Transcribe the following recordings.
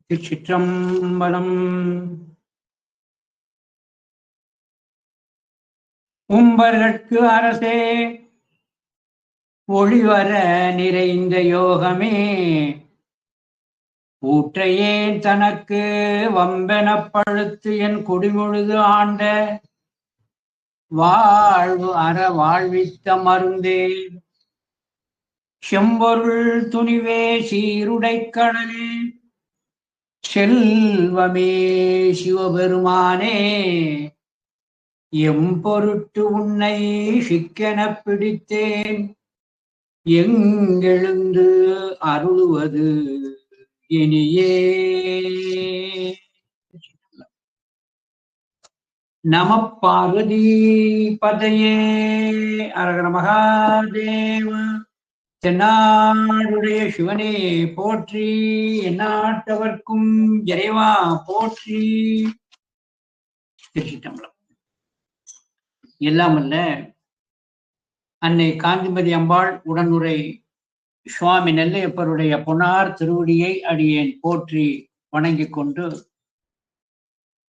திருச்சிற்றம்பலம். உம்பர்கட்கு அரசே ஒளிவர நிறைந்த யோகமே ஊற்றையே தனக்கு வம்பெனப் பழுத்து என் குடிமுழுது ஆண்ட வாழ்வு அற வாழ்வித்த மருந்தே செம்பொருள் துணிவே சீருடை கடலே செல்வமே சிவபெருமானே எம்பொருட்டு உன்னை சிக்கெனப் பிடித்தேன் எங்கெழுந்து அருளுவது இனியே. நம பார்வதி பதையே. அரகர மகாதேவ. தென்னாடுடைய சிவனே போற்றி, எந்நாட்டவர்க்கும் இறைவா போற்றி. திருச்சிற்றம்பலம். எல்லாமல்ல அன்னை காந்திமதி அம்பாள் உடனுரை சுவாமி நெல்லையப்பருடைய பொன்னார் திருவடியை அடியேன் போற்றி வணங்கிக் கொண்டு,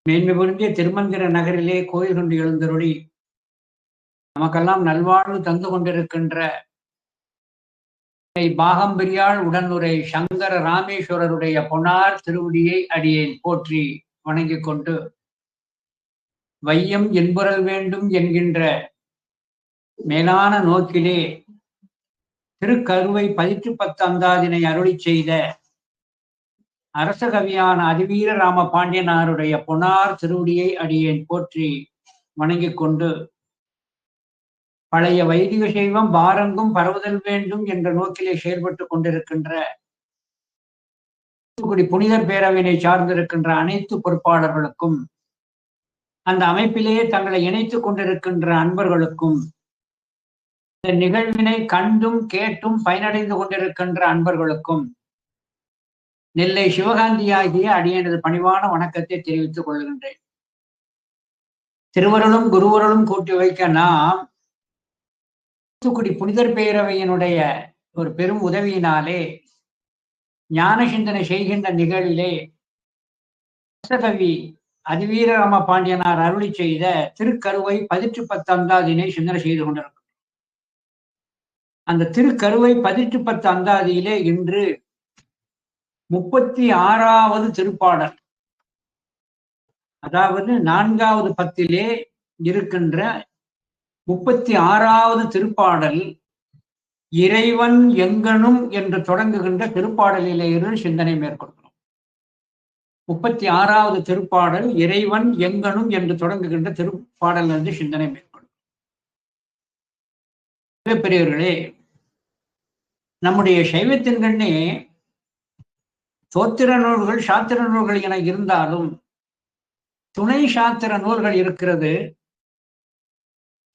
மேன்மை பொருந்திய திருமந்திர நகரிலே கோயில் கொண்டு எழுந்தருளி நமக்கெல்லாம் நல்வாழ்வு தந்து கொண்டிருக்கின்ற பாகம்பிரியாள் உடனுரை சங்கர ராமேஸ்வரருடைய பொன்னார் திருவடியை அடியேன் போற்றி வணங்கிக் கொண்டு, வையம் என்புறல் வேண்டும் என்கின்ற மேலான நோக்கிலே திருக்கருவை 10 அந்தாதினை அருளி செய்த அரசகவியான அதிவீர ராம பாண்டியனாருடைய பொன்னார் திருவடியை அடியேன் போற்றி வணங்கிக் கொண்டு, பழைய வைதிக சைவம் பாரங்கும் பரவுதல் வேண்டும் என்ற நோக்கிலே செயல்பட்டு கொண்டிருக்கின்ற தூத்துக்குடி புனிதர் பேரவையினை சார்ந்திருக்கின்ற அனைத்து பொறுப்பாளர்களுக்கும், அந்த அமைப்பிலேயே தங்களை இணைத்துக் கொண்டிருக்கின்ற அன்பர்களுக்கும், இந்த நிகழ்வினை கண்டும் கேட்டும் பயனடைந்து கொண்டிருக்கின்ற அன்பர்களுக்கும் நெல்லை சிவகாந்தியாகிய அடியனது பணிவான வணக்கத்தை தெரிவித்துக் கொள்கின்றேன். திருவருளும் குருவருளும் கூட்டி வைக்க நாம் தூத்துக்குடி புனிதர் பேரவையினுடைய ஒரு பெரும் உதவியினாலே ஞான சிந்தனை செய்கின்ற நிகழ்விலே அரசகவி அதிவீரராம பாண்டியனார் அருளி செய்த திருக்கருவை 10 அந்தாதியினை சிந்தனை செய்து கொண்டிருக்கும். அந்த திருக்கருவை 10 அந்தாதியிலே இன்று 36வது திருப்பாடல், அதாவது 4வது பத்திலே இருக்கின்ற 36வது திருப்பாடல் இறைவன் எங்கனும் என்று தொடங்குகின்ற திருப்பாடலிலே இருந்து சிந்தனை மேற்கொள்கிறோம். 36வது திருப்பாடல் இறைவன் எங்கனும் என்று தொடங்குகின்ற திருப்பாடல் இருந்து சிந்தனை மேற்கொள்கிறோம். பெரியவர்களே, நம்முடைய சைவத்தின் கண்ணே தோத்திர நூல்கள் சாத்திர நூல்கள் என இருந்தாலும் துணை சாத்திர நூல்கள் இருக்கிறது.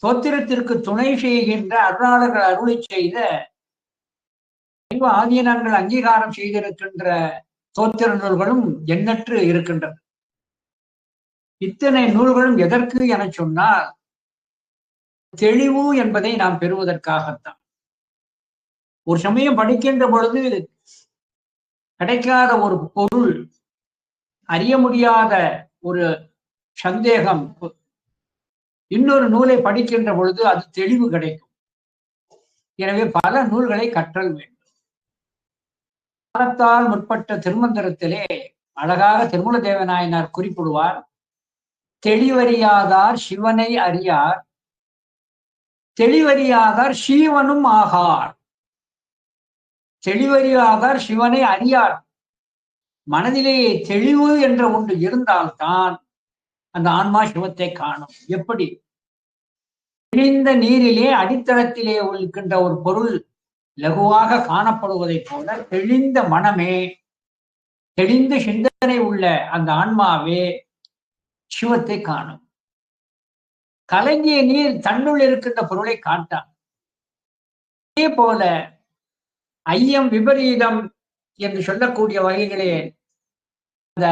தோத்திரத்திற்கு துணை செய்கின்ற அருளாளர்கள் அருளி செய்த ஆதீனங்கள் அங்கீகாரம் செய்திருக்கின்ற தோத்திர நூல்களும் எண்ணற்று இருக்கின்றது. இத்தனை நூல்களும் எதற்கு என சொன்னால் தெளிவு என்பதை நாம் பெறுவதற்காகத்தான். ஒரு சமயம் படிக்கின்ற பொழுது கிடைக்காத ஒரு பொருள், அறிய முடியாத ஒரு சந்தேகம், இன்னொரு நூலை படிக்கின்ற பொழுது அது தெளிவு கிடைக்கும். எனவே பல நூல்களை கற்றல் வேண்டும். காலத்தால் முற்பட்ட திருமந்திரத்திலே அழகாக திருமூல தேவநாயனார் குறிப்பிடுவார், தெளிவறியாதார் சிவனை அறியார், தெளிவறியாதார் சீவனும் ஆகார். தெளிவறியாதார் சிவனை அறியார். மனதிலே தெளிவு என்ற ஒன்று இருந்தால்தான் அந்த ஆன்மா சிவத்தை காணும். எப்படி? தெளிந்த நீரிலே அடித்தளத்திலே இருக்கின்ற ஒரு பொருள் லகுவாக காணப்படுவதை போல தெளிந்த மனமே, தெளிந்த சிந்தனை உள்ள அந்த ஆன்மாவே சிவத்தை காணும். கலங்கிய நீர் தன்னுள் இருக்கின்ற பொருளை காட்டான். அதே போல ஐயம் விபரீதம் என்று சொல்லக்கூடிய வகைகளே அந்த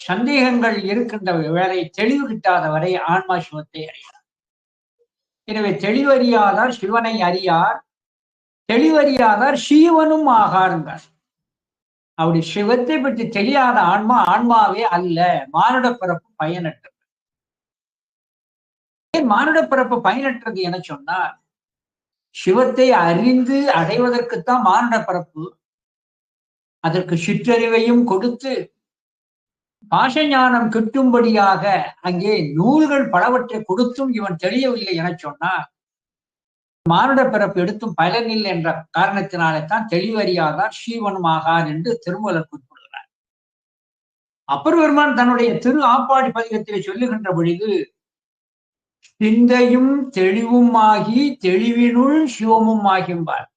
சந்தேகங்கள் இருக்கின்ற வேலை தெளிவு கிட்டாத வரை ஆன்மா சிவத்தை அறியார். எனவே தெளிவறியாதார் சிவனை அறியார், தெளிவறியாதார் சீவனும் ஆகாருங்கார். அப்படி சிவத்தை பற்றி தெரியாத ஆன்மா ஆன்மாவே அல்ல, மானுட பிறப்பு பயனற்றது. ஏன் மானுட பிறப்பு பயனற்றது என சொன்னால், சிவத்தை அறிந்து அடைவதற்குத்தான் மானுட பிறப்பு. அதற்கு சிற்றறிவையும் கொடுத்து பாசஞானம் கிட்டும்படியாக அங்கே நூல்கள் பலவற்றை கொடுத்தும் இவன் தெரியவில்லை என சொன்னார். மானுட பிறப்பு எடுத்தும் பயனில்லை என்ற காரணத்தினாலே தான் தெளிவறியாதார் சீவனும் ஆகார் என்று திருமூலர் குறிப்பிடுகிறார். அப்பர் பெருமான் தன்னுடைய திரு ஆப்பாடி பதிகத்திலே சொல்லுகின்ற பொழுது, சிந்தையும் தெளிவும் ஆகி தெளிவினுள் சிவமும் ஆகிம்பார்.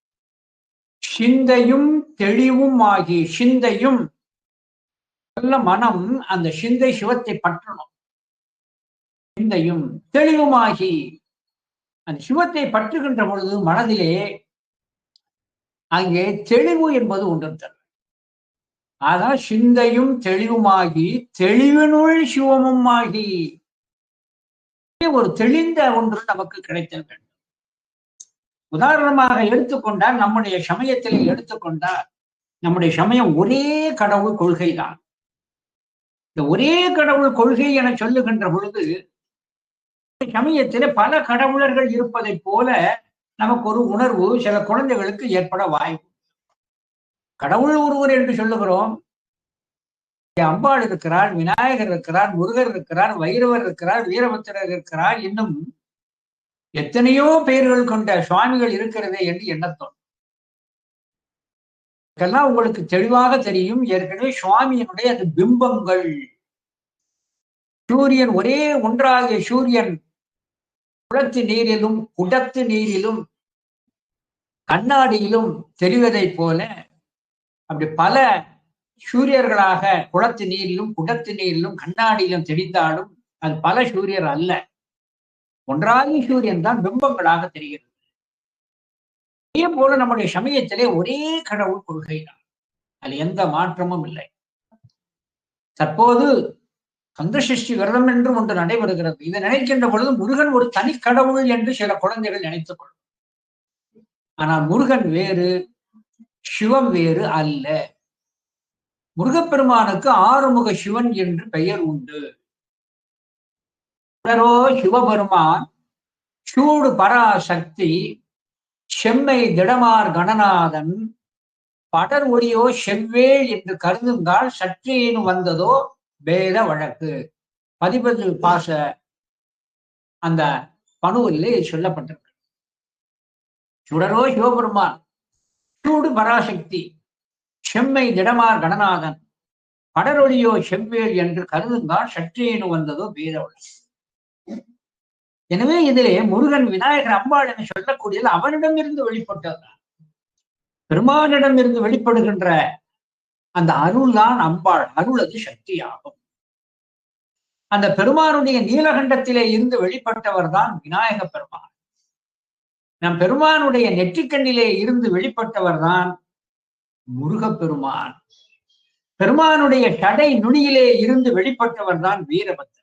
சிந்தையும் தெளிவும் ஆகி, சிந்தையும் நல்ல மனம், அந்த சிந்தை சிவத்தை பற்றணும். சிந்தையும் தெளிவுமாகி அந்த சிவத்தை பற்றுகின்ற பொழுது மனதிலே அங்கே தெளிவு என்பது ஒன்று தரும். அதான் சிந்தையும் தெளிவுமாகி தெளிவினுள் சிவமும் ஆகி, ஒரு தெளிந்த ஒன்று நமக்கு கிடைத்தல் வேண்டும். உதாரணமாக எடுத்துக்கொண்டால், நம்முடைய சமயத்திலே எடுத்துக்கொண்டால், நம்முடைய சமயம் ஒரே கடவுள் கொள்கைதான். இந்த ஒரே கடவுள் கொள்கை என சொல்லுகின்ற பொழுது, சமயத்திலே பல கடவுளர்கள் இருப்பதை போல நமக்கு ஒரு உணர்வு சில குழந்தைகளுக்கு ஏற்பட வாய்ப்பு. கடவுள் ஒருவர் என்று சொல்லுகிறோம். அம்பாள் இருக்கிறார், விநாயகர் இருக்கிறார், முருகர் இருக்கிறார், வைரவர் இருக்கிறார், வீரபத்திரர் இருக்கிறார், இன்னும் எத்தனையோ பெயர்கள் கொண்ட சுவாமிகள் இருக்கிறதே என்று எண்ணத்தோம். இதெல்லாம் உங்களுக்கு தெளிவாக தெரியும். ஏற்கனவே சுவாமியினுடைய அது பிம்பங்கள். சூரியன் ஒரே ஒன்றாகிய சூரியன் குளத்து நீரிலும் குடத்து நீரிலும் கண்ணாடியிலும் தெரிவதை போல, அப்படி பல சூரியர்களாக குளத்து நீரிலும் குடத்து நீரிலும் கண்ணாடியிலும் தெரிந்தாலும் அது பல சூரியர் அல்ல, ஒன்றாகிய சூரியன் தான் பிம்பங்களாக தெரிகிறது. அதே போல நம்முடைய சமயத்திலே ஒரே கடவுள் கொள்கை தான், அதில் எந்த மாற்றமும் இல்லை. தற்போது கந்தசஷ்டி விரதம் என்று ஒன்று நடைபெறுகிறது. இதை நினைக்கின்ற பொழுது முருகன் ஒரு தனி கடவுள் என்று சில குழந்தைகள் நினைத்துக் கொள்ளும். ஆனால் முருகன் வேறு, சிவம் வேறு அல்ல. முருகப்பெருமானுக்கு ஆறுமுக சிவன் என்று பெயர் உண்டு. சிவபெருமான் சூடு பராசக்தி, செம்மை திடமார் கணநாதன், படர் ஒளியோ செவ்வேள் என்று கருதுங்கால் சற்றேனு வந்ததோ வேத வழக்கு. 10 பாச அந்த பணுவிலே சொல்லப்பட்டிருக்கு. சுடரோ சிவபெருமான், சூடு பராசக்தி, செம்மை திடமார் கணநாதன், படரொளியோ செவ்வேள் என்று கருதுங்கால் சற்றேனு வந்ததோ வேத வழக்கு. எனவே இதிலே முருகன், விநாயகர், அம்பாள் என சொல்லக்கூடியது அவனிடமிருந்து வெளிப்பட்டதுதான். பெருமானிடம் இருந்து வெளிப்படுகின்ற அந்த அருள் தான் அம்பாள். அருள் அது சக்தி ஆகும். அந்த பெருமானுடைய நீலகண்டத்திலே இருந்து வெளிப்பட்டவர் தான் விநாயக பெருமான். நம் பெருமானுடைய நெற்றிக்கண்ணிலே இருந்து வெளிப்பட்டவர் தான் முருகப்பெருமான். பெருமானுடைய கடை நுனியிலே இருந்து வெளிப்பட்டவர் தான் வீரபத்திரர்.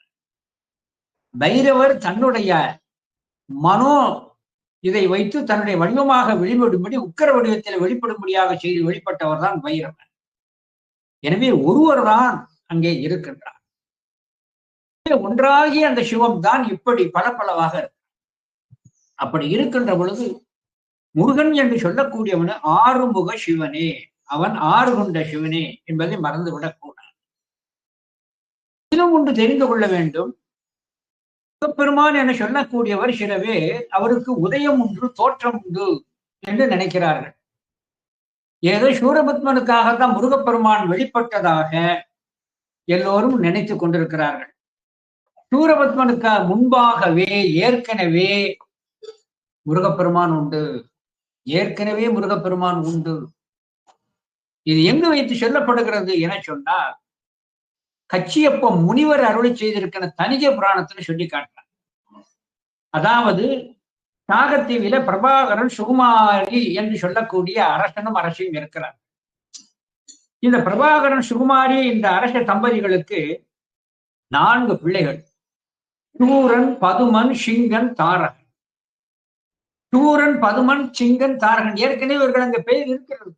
பைரவர் தன்னுடைய மனோ இதை வைத்து தன்னுடைய வடிவமாக வெளிப்படும்படி உக்கர வடிவத்தில் வெளிப்படும்படியாக செய்து வெளிப்பட்டவர் தான் பைரவர். எனவே ஒருவர் தான் அங்கே இருக்கின்றார். ஒன்றாகி அந்த சிவம் தான் இப்படி பல பலவாக இருக்கு. அப்படி இருக்கின்ற பொழுது முருகன் என்று சொல்லக்கூடியவனு ஆறுமுக சிவனே, அவன் ஆறு கொண்ட சிவனே என்பதை மறந்துவிடக் கூடாது. இன்னும் ஒன்று தெரிந்து கொள்ள வேண்டும். முருகப்பெருமான் என சொல்லக்கூடியவர் சிலவே அவருக்கு உதயம் உண்டு, தோற்றம் உண்டு என்று நினைக்கிறார்கள். ஏதோ சூரபத்மனுக்காகத்தான் முருகப்பெருமான் வெளிப்பட்டதாக எல்லோரும் நினைத்து கொண்டிருக்கிறார்கள். சூரபத்மனுக்கு முன்பாகவே ஏற்கனவே முருகப்பெருமான் உண்டு. ஏற்கனவே முருகப்பெருமான் உண்டு. இது எங்கு வைத்து சொல்லப்படுகிறது என சொன்னால், கச்சியப்ப முனிவர் அருளை செய்திருக்கிற தனிஜ புராணத்தில் சொல்லி காட்டுறார். அதாவது நாகத்தீவில பிரபாகரன், சுகுமாரி என்று சொல்லக்கூடிய அரசனும் அரசியும் இருக்கிறார். இந்த பிரபாகரன், சுகுமாரி இந்த அரச தம்பதிகளுக்கு 4 பிள்ளைகள். சூரன், பதுமன், சிங்கன், தாரகன். சூரன், பதுமன், சிங்கன், தாரகன். ஏற்கனவே இவர்கள் அங்க பெயர் இருக்கிறது.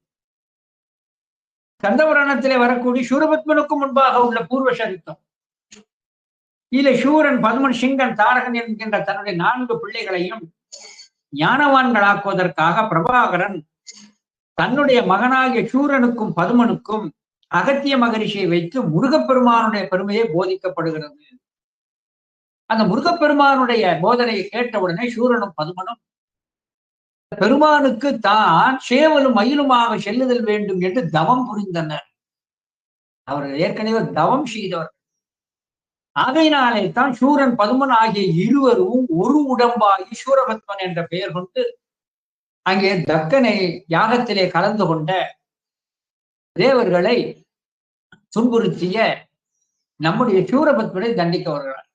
கந்தபுராணத்திலே வரக்கூடிய சூரபத்மனுக்கும் முன்பாக உள்ள பூர்வ சரித்தம். இதில் சூரன், பதுமன், சிங்கன், தாரகன் என்கின்ற தன்னுடைய 4 பிள்ளைகளையும் ஞானவான்களாக்குவதற்காக பிரபாகரன் தன்னுடைய மகனாகிய சூரனுக்கும் பதுமனுக்கும் அகத்திய மகரிஷியை வைத்து முருகப்பெருமானுடைய பெருமையை போதிக்கப்படுகிறது. அந்த முருகப்பெருமானுடைய போதனையை கேட்டவுடனே சூரனும் பதுமனும் பெருமானுக்கு தான் சேவலும் மயிலுமாக செல்லுதல் வேண்டும் என்று தவம் புரிந்தனர். அவர்கள் ஏற்கனவே தவம் செய்தவர். ஆகையினாலே தான் சூரன், பதுமன் ஆகிய இருவரும் ஒரு உடம்பாகி சூரபத்மன் என்ற பெயர் கொண்டு அங்கே தக்கனை யாகத்திலே கலந்து கொண்ட தேவர்களை துன்புறுத்திய நம்முடைய சூரபத்மனை தண்டிக்க வருகிறார்.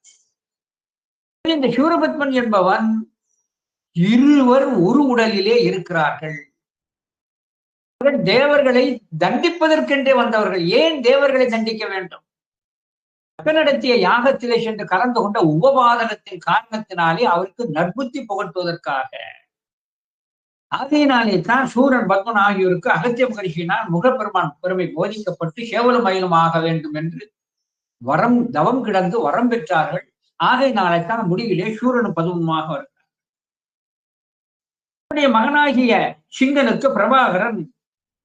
இந்த சூரபத்மன் என்பவன் இருவர் ஒரு உடலிலே இருக்கிறார்கள். தேவர்களை தண்டிப்பதற்கென்றே வந்தவர்கள். ஏன் தேவர்களை தண்டிக்க வேண்டும்? நடத்திய யாகத்திலே சென்று கலந்து கொண்ட உபபாதகத்தின் காரணத்தினாலே அவருக்கு நற்புத்தி புகட்டுவதற்காக. ஆகையினாலே தான் சூரன், பத்மன் ஆகியோருக்கு அகத்திய மகரிஷியினால் முருகப்பெருமான் பெருமை போதிக்கப்பட்டு சேவலும் மயிலும் ஆக வேண்டும் என்று தவம் கிடந்து வரம் பெற்றார்கள். ஆகையினாலே தான் முடிவிலே சூரனும் பதுமனுமாக வருகிறார். மகனாகிய சிங்கனுக்கு பிரபாகரன்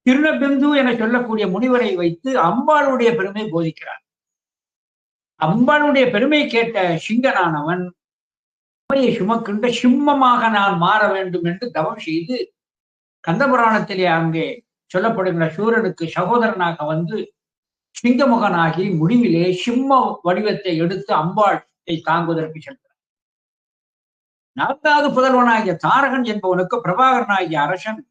திருநபிந்து என சொல்லக்கூடிய முனிவரை வைத்து அம்பாளுடைய பெருமை போதிக்கிறார். அம்பாளுடைய பெருமை கேட்ட சிங்கனானவன் அம்மையை சுமக்கின்ற சிம்மமாக நான் மாற வேண்டும் என்று தவம் செய்து கந்தபுராணத்திலே அங்கே சொல்லப்படுகிற சூரனுக்கு சகோதரனாக வந்து சிங்கமுகனாகி முடிவிலே சிம்ம வடிவத்தை எடுத்து அம்பாளை தாங்குவதற்கு சென்றார். 4வது புதல்வனாகிய தாரகன் என்பவனுக்கு பிரபாகரனாகிய அரசன்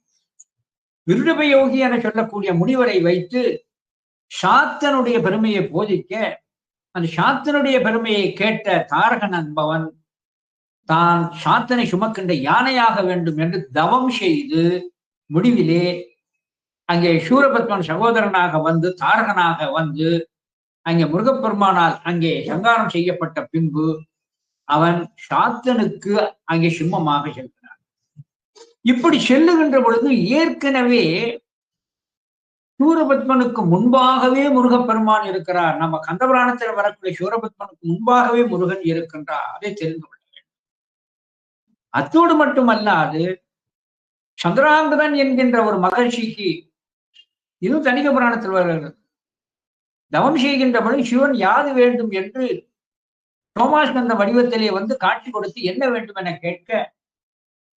விருடபயோகி என சொல்லக்கூடிய முனிவரை வைத்து சாத்தனுடைய பெருமையை போதிக்க, அந்த சாத்தனுடைய பெருமையை கேட்ட தாரகன் என்பவன் தான் சாத்தனை சுமக்கின்ற யானையாக வேண்டும் என்று தவம் செய்து முடிவிலே அங்கே சூரபத்மன் சகோதரனாக வந்து தாரகனாக வந்து அங்கே முருகப்பெருமானால் அங்கே சங்காரம் செய்யப்பட்ட பின்பு அவன் சாத்தனுக்கு அங்கே சிம்மமாக செல்கிறான். இப்படி செல்லுகின்ற பொழுது ஏற்கனவே சூரபத்மனுக்கு முன்பாகவே முருகப்பெருமான் இருக்கிறார். நம்ம கந்தபுராணத்தில் வரக்கூடிய சூரபத்மனுக்கு முன்பாகவே முருகன் இருக்கின்றார். அதை தெரிந்து கொள்ள வேண்டும். அத்தோடு மட்டுமல்லாது சந்திராங்கதன் என்கின்ற ஒரு மகர்ஷிக்கு, இதுவும் தணிக புராணத்தில் வருகிறது, தவம் செய்கின்ற பொழுது சிவன் யாது வேண்டும் என்று சோமாஸ்கந்த வடிவத்திலே வந்து காட்சி கொடுத்து என்ன வேண்டும் என கேட்க,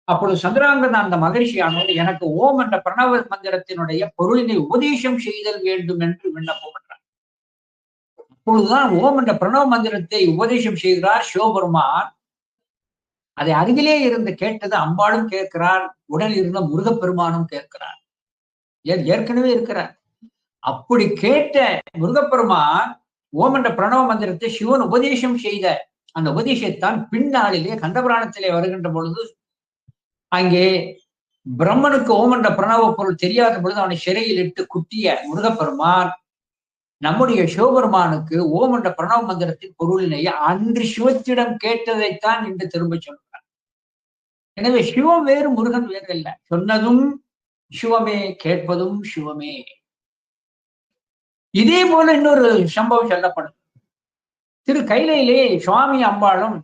அப்பொழுது சந்திராங்கதன் அந்த மகிழ்ச்சியானது எனக்கு ஓம் என்ற பிரணவ மந்திரத்தினுடைய பொருளினை உபதேசம் செய்தல் வேண்டும் என்று விண்ணப்பம் பண்றார். அப்பொழுதுதான் ஓம் என்ற பிரணவ மந்திரத்தை உபதேசம் செய்கிறார் சிவபெருமான். அதை அருகிலே இருந்து கேட்டது அம்பாளும் கேட்கிறார், உடல் இருந்த முருகப்பெருமானும் கேட்கிறார், ஏற்கனவே இருக்கிறார். அப்படி கேட்ட முருகப்பெருமான் ஓம் என்ற பிரணவ மந்திரத்தை சிவன் உபதேசம் செய்த அந்த உபதேசத்தான் பின்னாளிலே கந்தபுராணத்திலே வருகின்ற பொழுது அங்கே பிரம்மனுக்கு ஓம் என்ற பிரணவ பொருள் தெரியாத பொழுது அவனை சிறையில் இட்டு குட்டிய முருகப்பெருமான் நம்முடைய சிவபெருமானுக்கு ஓம் என்ற பிரணவ மந்திரத்தின் பொருளினையே அன்று சிவத்திடம் கேட்டதைத்தான் இன்று திரும்ப சொல்கிறார். எனவே சிவம் வேறு, முருகன் வேறு அல்ல. சொன்னதும் சிவமே, கேட்பதும் சிவமே. இதே போல இன்னொரு சம்பவம் சொல்லப்படும். திரு கைலையிலே சுவாமி அம்பாளும்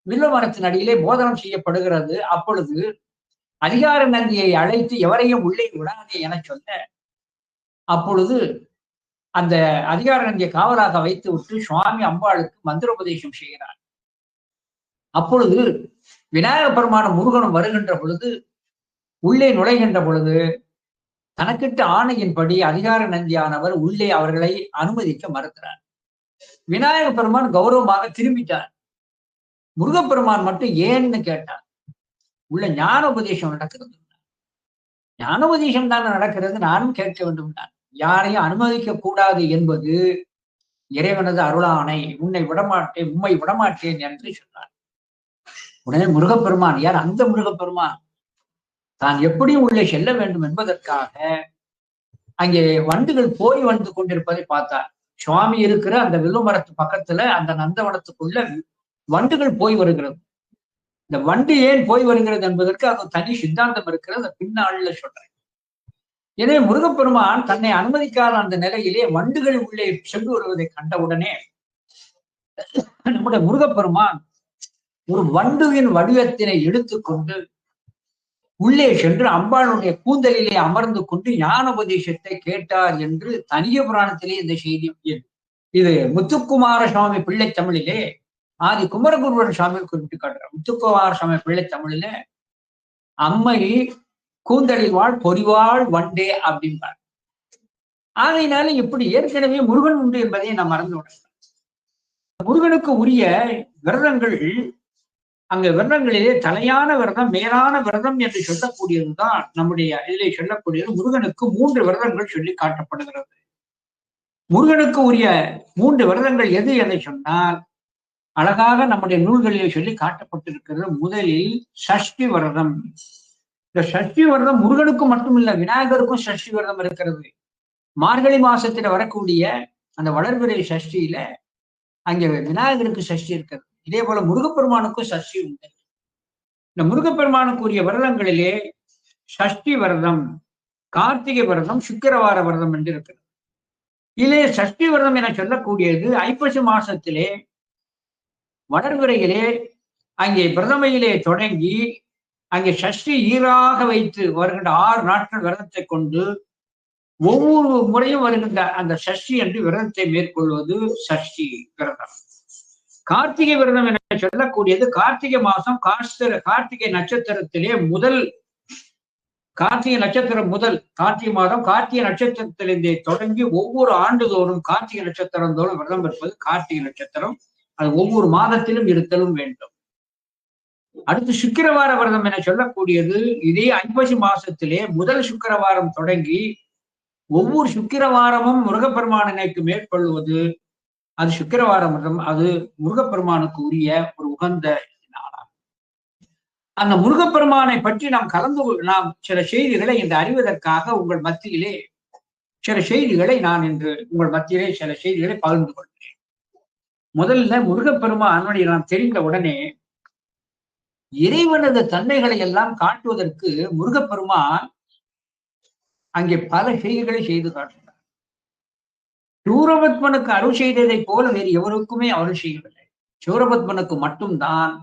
வில்வமரத்தின் அடியிலே போதனம் செய்யப்படுகிறது. அப்பொழுது அதிகார நந்தியை அழைத்து எவரையும் உள்ளே விடாதே என சொல்ல, அப்பொழுது அந்த அதிகார நந்தியை காவலாக வைத்து விட்டு சுவாமி அம்பாளுக்கு மந்திரோபதேசம் செய்கிறார். அப்பொழுது விநாயக பெருமானும் முருகனும் வருகின்ற பொழுது, உள்ளே நுழைகின்ற பொழுது தனக்கிட்ட ஆணையின்படி அதிகார நந்தியானவர் உள்ளே அவர்களை அனுமதிக்க மறுக்கிறார். விநாயக பெருமான் கௌரவமாக திரும்பிட்டார். முருகப்பெருமான் மட்டும் ஏன்னு கேட்டார். உள்ள ஞானோபதேசம் நடக்கிறது, ஞானோபதேசம் தான் நடக்கிறது, நானும் கேட்க வேண்டும். யாரையும் அனுமதிக்க கூடாது என்பது இறைவனது அருளாணை, உம்மை விடமாட்டேன் என்று சொன்னார். உடனே முருகப்பெருமான், யார் அந்த முருகப்பெருமான், தான் எப்படியும் உள்ளே செல்ல வேண்டும் என்பதற்காக அங்கே வண்டுகள் போய் வந்து கொண்டிருப்பதை பார்த்தார். சுவாமி இருக்கிற அந்த வில்லுமரத்து பக்கத்துல அந்த நந்தவனத்துக்குள்ள வண்டுகள் போய் வருகிறது. இந்த வண்டு ஏன் போய் வருகிறது என்பதற்கு அது தனி சித்தாந்தம் இருக்கிறது, பின்னாள்ல சொல்றேன். எனவே முருகப்பெருமான் தன்னை அனுமதிக்காத அந்த நிலையிலே வண்டுகள் உள்ளே சென்று வருவதை கண்டவுடனே நம்முடைய முருகப்பெருமான் ஒரு வண்டுவின் வடிவத்தினை எடுத்துக்கொண்டு உள்ளே சென்று அம்பாளுடைய கூந்தலிலே அமர்ந்து கொண்டு ஞானோபதேசத்தை கேட்டார் என்று தனிய புராணத்திலே இந்த செய்தி. இது முத்துக்குமார சுவாமி பிள்ளை தமிழிலே ஆதி குமரகுருவன் சுவாமி குறிப்பிட்டு காட்டுறார். முத்துக்குமார சுவாமி பிள்ளை தமிழிலே அம்மை கூந்தலில் வாழ் பொறிவாள் வண்டே அப்படின்பார். ஆகையினால இப்படி ஏற்கனவே முருகன் உண்டு என்பதை நாம் மறந்து விடலாம். முருகனுக்கு உரிய விரதங்கள் அங்க விரதங்களிலே தலையான விரதம் மேலான விரதம் என்று சொல்லக்கூடியதுதான் நம்முடைய இதிலே சொல்லக்கூடியது. முருகனுக்கு 3 விரதங்கள் சொல்லி காட்டப்படுகிறது. முருகனுக்கு உரிய 3 விரதங்கள் எது என்று சொன்னால் அழகாக நம்முடைய நூல்களிலே சொல்லி காட்டப்பட்டிருக்கிறது. முதலில் சஷ்டி விரதம். இந்த சஷ்டி விரதம் முருகனுக்கு மட்டுமில்லை, விநாயகருக்கும் சஷ்டி விரதம் இருக்கிறது. மார்கழி மாசத்துல வரக்கூடிய அந்த வளர்பிறை சஷ்டியில அங்கே விநாயகருக்கு சஷ்டி இருக்கிறது. இதே போல முருகப்பெருமானுக்கும் சஷ்டி உண்டு. இந்த முருகப்பெருமானுக்குரிய விரதங்களிலே சஷ்டி விரதம், கார்த்திகை விரதம், சுக்கிரவார விரதம் என்று இருக்கிறது. இதிலே சஷ்டி விரதம் என சொல்லக்கூடியது ஐப்பசி மாசத்திலே வளர்விரையிலே அங்கே பிரதமையிலே தொடங்கி அங்கே சஷ்டி ஈராக வைத்து வருகின்ற 6 நாட்கள் விரதத்தை கொண்டு ஒவ்வொரு முறையும் வருகின்ற அந்த சஷ்டி என்று விரதத்தை மேற்கொள்வது சஷ்டி விரதம். கார்த்திகை விரதம் என சொல்லக்கூடியது கார்த்திகை மாசம் கார்த்திகை நட்சத்திரத்திலே முதல் கார்த்திகை நட்சத்திரம் முதல் கார்த்திகை மாதம் கார்த்திகை நட்சத்திரத்திலிருந்தே தொடங்கி ஒவ்வொரு ஆண்டுதோறும் கார்த்திகை நட்சத்திரம் தோறும் விரதம் இருப்பது கார்த்திகை நட்சத்திரம். அது ஒவ்வொரு மாதத்திலும் இருத்தலும் வேண்டும். அடுத்து சுக்கிரவார விரதம் என சொல்லக்கூடியது இதே ஐப்பசி மாசத்திலே முதல் சுக்கிரவாரம் தொடங்கி ஒவ்வொரு சுக்கிரவாரமும் முருகப்பெருமானினைக்கு மேற்கொள்வது அது சுக்கிரவார விரதம். அது முருகப்பெருமானுக்கு உரிய ஒரு உகந்த நாளாகும். அந்த முருகப்பெருமானை பற்றி நாம் சில செய்திகளை இன்று அறிவதற்காக உங்கள் மத்தியிலே சில செய்திகளை நான் இன்று உங்கள் மத்தியிலே சில செய்திகளை பகிர்ந்து கொள்கிறேன். முதல்ல முருகப்பெருமானுடைய நாம் தெரிந்த உடனே இறைவனது தன்மைகளை எல்லாம் காட்டுவதற்கு முருகப்பெருமான் அங்கே பல செய்திகளை செய்து காட்டுகிறார். சூரபத்மனுக்கு அருள் செய்ததை போல வேறு எவருக்குமே அருள் செய்யவில்லை. சூரபத்மனுக்கு மட்டும்தான்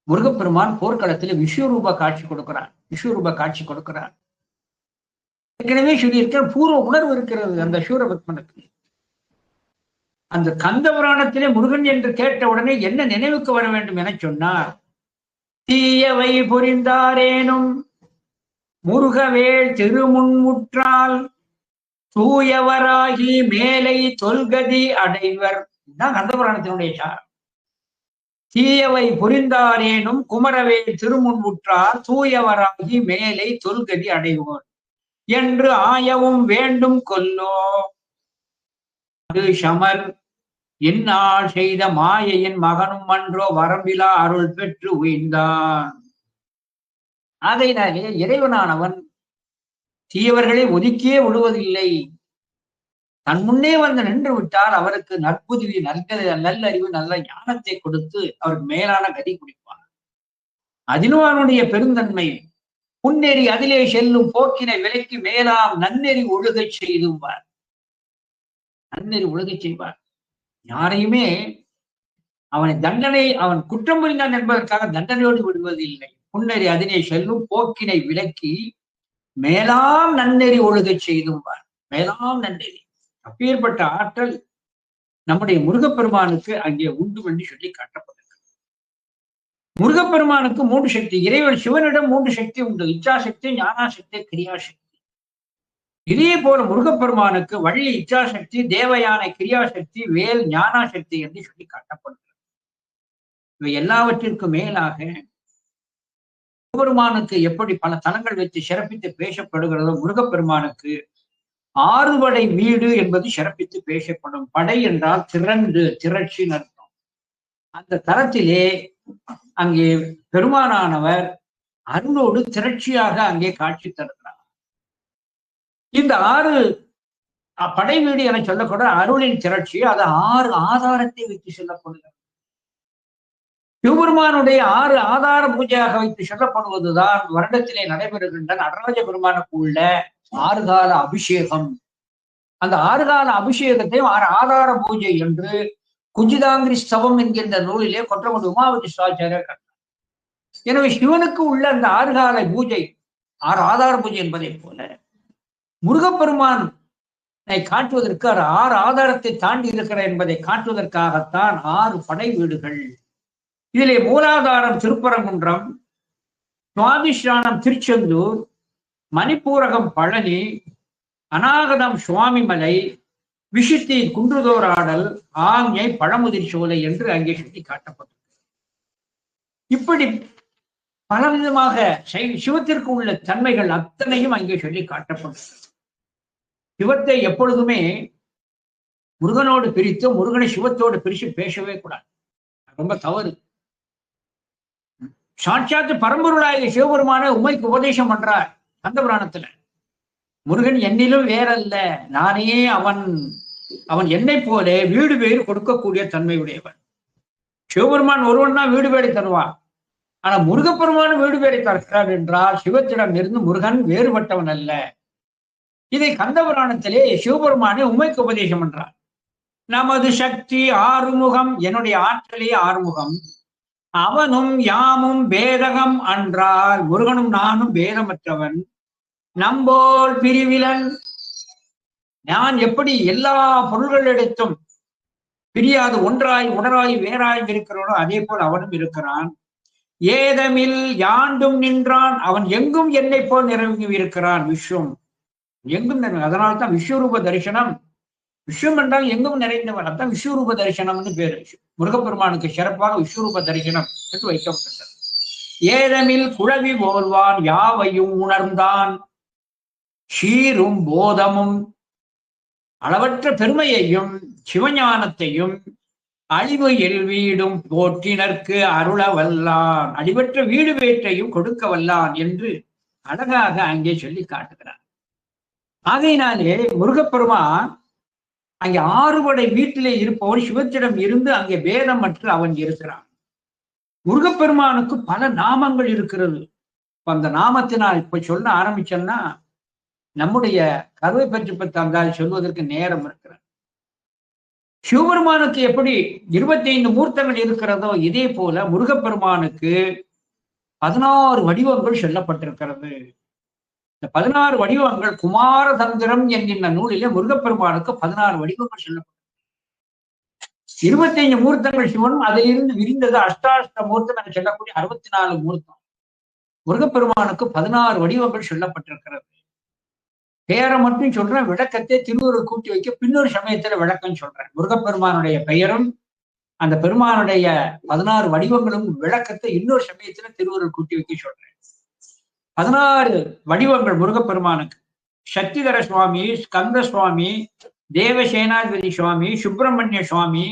முருகப்பெருமான் போர்க்களத்தில் விஸ்வரூப காட்சி கொடுக்கிறார். ஏற்கனவே சொல்லியிருக்கிற பூர்வ உணர்வு இருக்கிறது அந்த சூரபத்மனுக்கு. அந்த கந்த புராணத்திலே முருகன் என்று கேட்ட உடனே என்ன நினைவுக்கு வர வேண்டும் என சொன்னார். தீயவை புரிந்தாரேனும் முருகவேள் திருமுன்முற்றால் தூயவராகி மேலை தொல்கதி அடைவர். இதுதான் கந்தபுராணத்தினுடைய சாரம். தீயவை புரிந்தாரேனும் குமரவேல் திருமுன்முற்றால் தூயவராகி மேலை தொல்கதி அடைவோர் என்று ஆயவும் வேண்டும் கொல்லோ. அது சமர் இந்நாள் செய்த மாயையின் மகனும் அன்றோ வரம்பிலா அருள் பெற்று உய்ந்தான். ஆகையினாலே இறைவனானவன் தீயவர்களை ஒதுக்கியே விடுவதில்லை. தன் முன்னே வந்து நின்று விட்டால் அவருக்கு நற்புதவி நல்லறிவு நல்ல ஞானத்தை கொடுத்து அவருக்கு மேலான கதி குடிப்பான். அதிலும் அவனுடைய பெருந்தன்மை முன்னேறி அதிலே செல்லும் போக்கினை விலைக்கு மேலாம் நன்னெறி ஒழுகை செய்துவார். நன்னெறி ஒழுகை செய்வார். யாரையுமே அவன் குற்றம் புரிந்தான் என்பதற்காக தண்டனையோடு விடுவதில்லை. முன்னேறி அதிலே செல்லும் போக்கினை விலக்கி மேலாம் நன்னெறி ஒழுகை செய்துவார். மேலாம் நன்னெறி. அப்பேற்பட்ட ஆற்றல் நம்முடைய முருகப்பெருமானுக்கு அங்கே உண்டு என்று சொல்லி காட்டப்பட்டிருக்கு. முருகப்பெருமானுக்கு 3 சக்தி. இறைவன் சிவனிடம் 3 சக்தி உண்டு. இச்சாசக்தி, ஞானாசக்தி, கிரியாசக்தி. இதே போல முருகப்பெருமானுக்கு வள்ளி இச்சாசக்தி, தேவயானை கிரியாசக்தி, வேல் ஞானாசக்தி என்று சொல்லி காட்டப்படுகிறது. இவை எல்லாவற்றிற்கும் மேலாக முருகப்பெருமானுக்கு எப்படி பல தலங்கள் வைத்து சிறப்பித்து பேசப்படுகிறதோ முருகப்பெருமானுக்கு 6 படை வீடு என்பது சிறப்பித்து பேசப்படும். படை என்றால் திரட்சின்னு அர்த்தம். அந்த தரத்திலே அங்கே பெருமானானவர் அருளோடு திரட்சியாக அங்கே காட்சி தருகிறார். இந்த 6 படை வீடு என சொல்லக்கூட அருளின் திரட்சி அது 6 ஆதாரத்தை வைத்து சொல்லப்படுகிறது. சிவபெருமானுடைய 6 ஆதார பூஜையாக வைத்து சொல்லப்படுவதுதான் வருடத்திலே நடைபெறுகின்ற நடராஜ பெருமானுக்கு உள்ள ஆறுகால அபிஷேகம். அந்த ஆறுகால அபிஷேகத்தையும் ஆதார பூஜை என்று குஞ்சிதாங்கிரி ஸ்தவம் என்கின்ற நூலிலே கொற்றங்குடி உமாவதி சிவாச்சாரியர் கண்டார். எனவே சிவனுக்கு உள்ள அந்த ஆறுகால பூஜை ஆதார பூஜை என்பதை போல முருகப்பெருமான் காட்டுவதற்கு ஆறு ஆதாரத்தை தாண்டி இருக்கிற என்பதை காட்டுவதற்காகத்தான் 6 படை வீடுகள். இதிலே மூலாதாரம் திருப்பரங்குன்றம், சுவாதிஷ்டானம் திருச்செந்தூர், மணிப்பூரகம் பழனி, அநாகதம் சுவாமிமலை, விஷுத்தி குன்றுதோராடல், ஆஞ்ஞை பழமுதிர் சோலை என்று அங்கே சுட்டி காட்டப்பட்டது. இப்படி பலவிதமாக சிவத்திற்கு உள்ள தன்மைகள் அத்தனையும் அங்கே சொல்லி காட்டப்பட்டது. சிவத்தை எப்பொழுதுமே முருகனோடு பிரித்து முருகனை சிவத்தோடு பிரித்து பேசவே கூடாது. ரொம்ப தவறு. சாட்சாத்து பரம்பொருளாய சிவபெருமான உமைக்கு உபதேசம் பண்றார் கந்த புராணத்துல. முருகன் என்னிலும் வேறல்ல, நானே அவன் என்னை போல வீடு வேறு கொடுக்கக்கூடிய தன்மை உடையவன். சிவபெருமான் ஒருவன் தான் வீடு வேலை தருவான். ஆனா முருகப்பெருமான வீடு வேலை தருகிறார் என்றால் சிவத்திடம் இருந்து முருகன் வேறுபட்டவன் அல்ல. இதை கந்த புராணத்திலே சிவபெருமானே உமைக்கு உபதேசம் பண்றார். நமது சக்தி ஆறுமுகம், என்னுடைய ஆற்றலே ஆறுமுகம், அவனும் யாமும் பேதகம் அன்றால், முருகனும் நானும் பேதமற்றவன், நம்போல் பிரிவிலன், நான் எப்படி எல்லா பொருள்களிடத்தும் பிரியாது ஒன்றாய் உடராய் வேறாய் இருக்கிறானோ அதே போல் அவனும் இருக்கிறான். ஏதமில் யாண்டும் நின்றான், அவன் எங்கும் என்னை போல் நிறைவு இருக்கிறான். விஸ்வம் எங்கும் நிறைவு. அதனால்தான் விஸ்வரூப தரிசனம். விஸ்வம் என்றால் எங்கும் நிறைந்தவன், அதான் விஸ்வரூப தரிசனம்னு பேரு. முருகப்பெருமானுக்கு சிறப்பாக விஸ்வரூப தரிசனம் என்று வைக்கப்பட்டது. ஏதமில் குழவி போல்வான், யாவையும் உணர்ந்தான், சீரும் போதமும், அளவற்ற பெருமையையும் சிவஞானத்தையும் அழிவு வீடும் போற்றினர்க்கு அருள வல்லான், அழிவற்ற வீடு வேற்றையும் கொடுக்க வல்லான் என்று அழகாக அங்கே சொல்லி காட்டுகிறார். ஆகையினாலே முருகப்பெருமான் அங்கே 6 படை வீட்டிலே இருப்பவன் சிவத்திடம் இருந்து அங்கே பேதமற்று அவன் இருக்கிறான். முருகப்பெருமானுக்கு பல நாமங்கள் இருக்கிறது. அந்த நாமத்தினால் இப்ப சொல்ல ஆரம்பிச்சோம்னா நம்முடைய கருவை பற்றி தந்தால் சொல்வதற்கு நேரம் இருக்கிறது. சிவபெருமானுக்கு எப்படி 25 மூர்த்தங்கள் இருக்கிறதோ இதே போல முருகப்பெருமானுக்கு 16 வடிவங்கள் சொல்லப்பட்டிருக்கிறது. இந்த 16 வடிவங்கள் குமார தந்திரம் என்கின்ற நூலிலே முருகப்பெருமானுக்கு 16 வடிவங்கள் சொல்லப்பட்டது. 25 மூர்த்தங்கள் சிவனும் அதிலிருந்து விரிந்தது அஷ்டாஷ்ட மூர்த்தம் என சொல்லக்கூடிய 64 மூர்த்தம். முருகப்பெருமானுக்கு 16 வடிவங்கள் சொல்லப்பட்டிருக்கிறது. பெயரை மட்டும் சொல்றேன், விளக்கத்தை திருவருள் கூட்டி வைக்க பின்னொரு சமயத்துல விளக்கம் சொல்றேன். முருகப்பெருமானுடைய பெயரும் அந்த பெருமானுடைய 16 வடிவங்களும் விளக்கத்தை இன்னொரு சமயத்துல திருவருள் கூட்டி வைக்க சொல்றேன். 16 வடிவங்கள் முருகப்பெருமானுக்கு: சக்திதர சுவாமி, ஸ்கந்த சுவாமி, தேவசேனாதிபதி சுவாமி, சுப்பிரமணிய சுவாமி,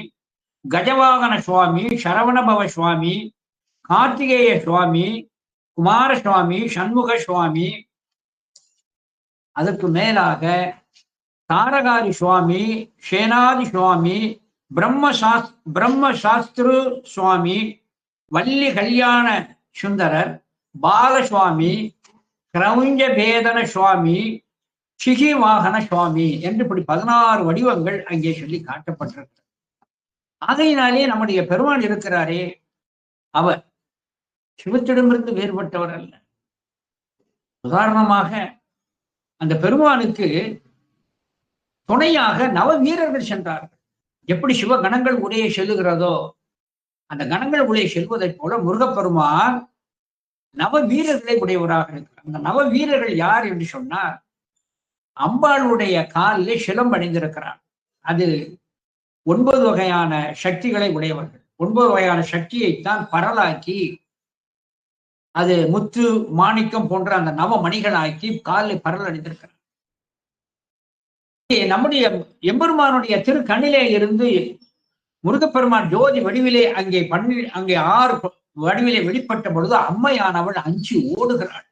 கஜவாகன சுவாமி, சரவணபவ சுவாமி, கார்த்திகேய சுவாமி, குமார சுவாமி, சண்முக சுவாமி, அதற்கு மேலாக தாரகாரி சுவாமி, சேனாதி சுவாமி, பிரம்ம சாஸ்திரு சுவாமி, வள்ளி கல்யாண சுந்தரர், பாலசுவாமி, கிரௌஞ்ச பேதன சுவாமி, சிகி வாகன சுவாமி என்று இப்படி 16 வடிவங்கள் அங்கே சொல்லி காட்டப்பட்டிருக்கிறது. ஆகையினாலே நம்முடைய பெருமான் இருக்கிறாரே, அவர் சிவத்திடமிருந்து வேறுபட்டவர் அல்ல. உதாரணமாக அந்த பெருமானுக்கு துணையாக நவ வீரர்கள் சென்றார்கள். எப்படி சிவ கணங்கள் உடைய செல்லுகிறதோ அந்த கணங்கள் உடைய செல்வதைப் போல முருகப்பெருமான் நவ வீரர்களை உடையவராக இருக்கிறார். அந்த நவ வீரர்கள் யார் என்று சொன்னார், அம்பாளுடைய காலிலே சிலம்பு அணிந்திருக்கிறார். அது 9 வகையான சக்திகளை உடையவர்கள். 9 வகையான சக்தியைத்தான் பரலாக்கி அது முத்து மாணிக்கம் போன்ற அந்த நவ மணிகளாக்கி காலில் பரல் அணிந்திருக்கிறார். நம்முடைய எம்பெருமானுடைய திருக்கண்ணிலே இருந்து முருகப்பெருமான் ஜோதி வடிவிலே அங்கே 6 வடிவிலே வெளிப்பட்ட பொழுது அம்மையானவள் அஞ்சி ஓடுகிறாள்.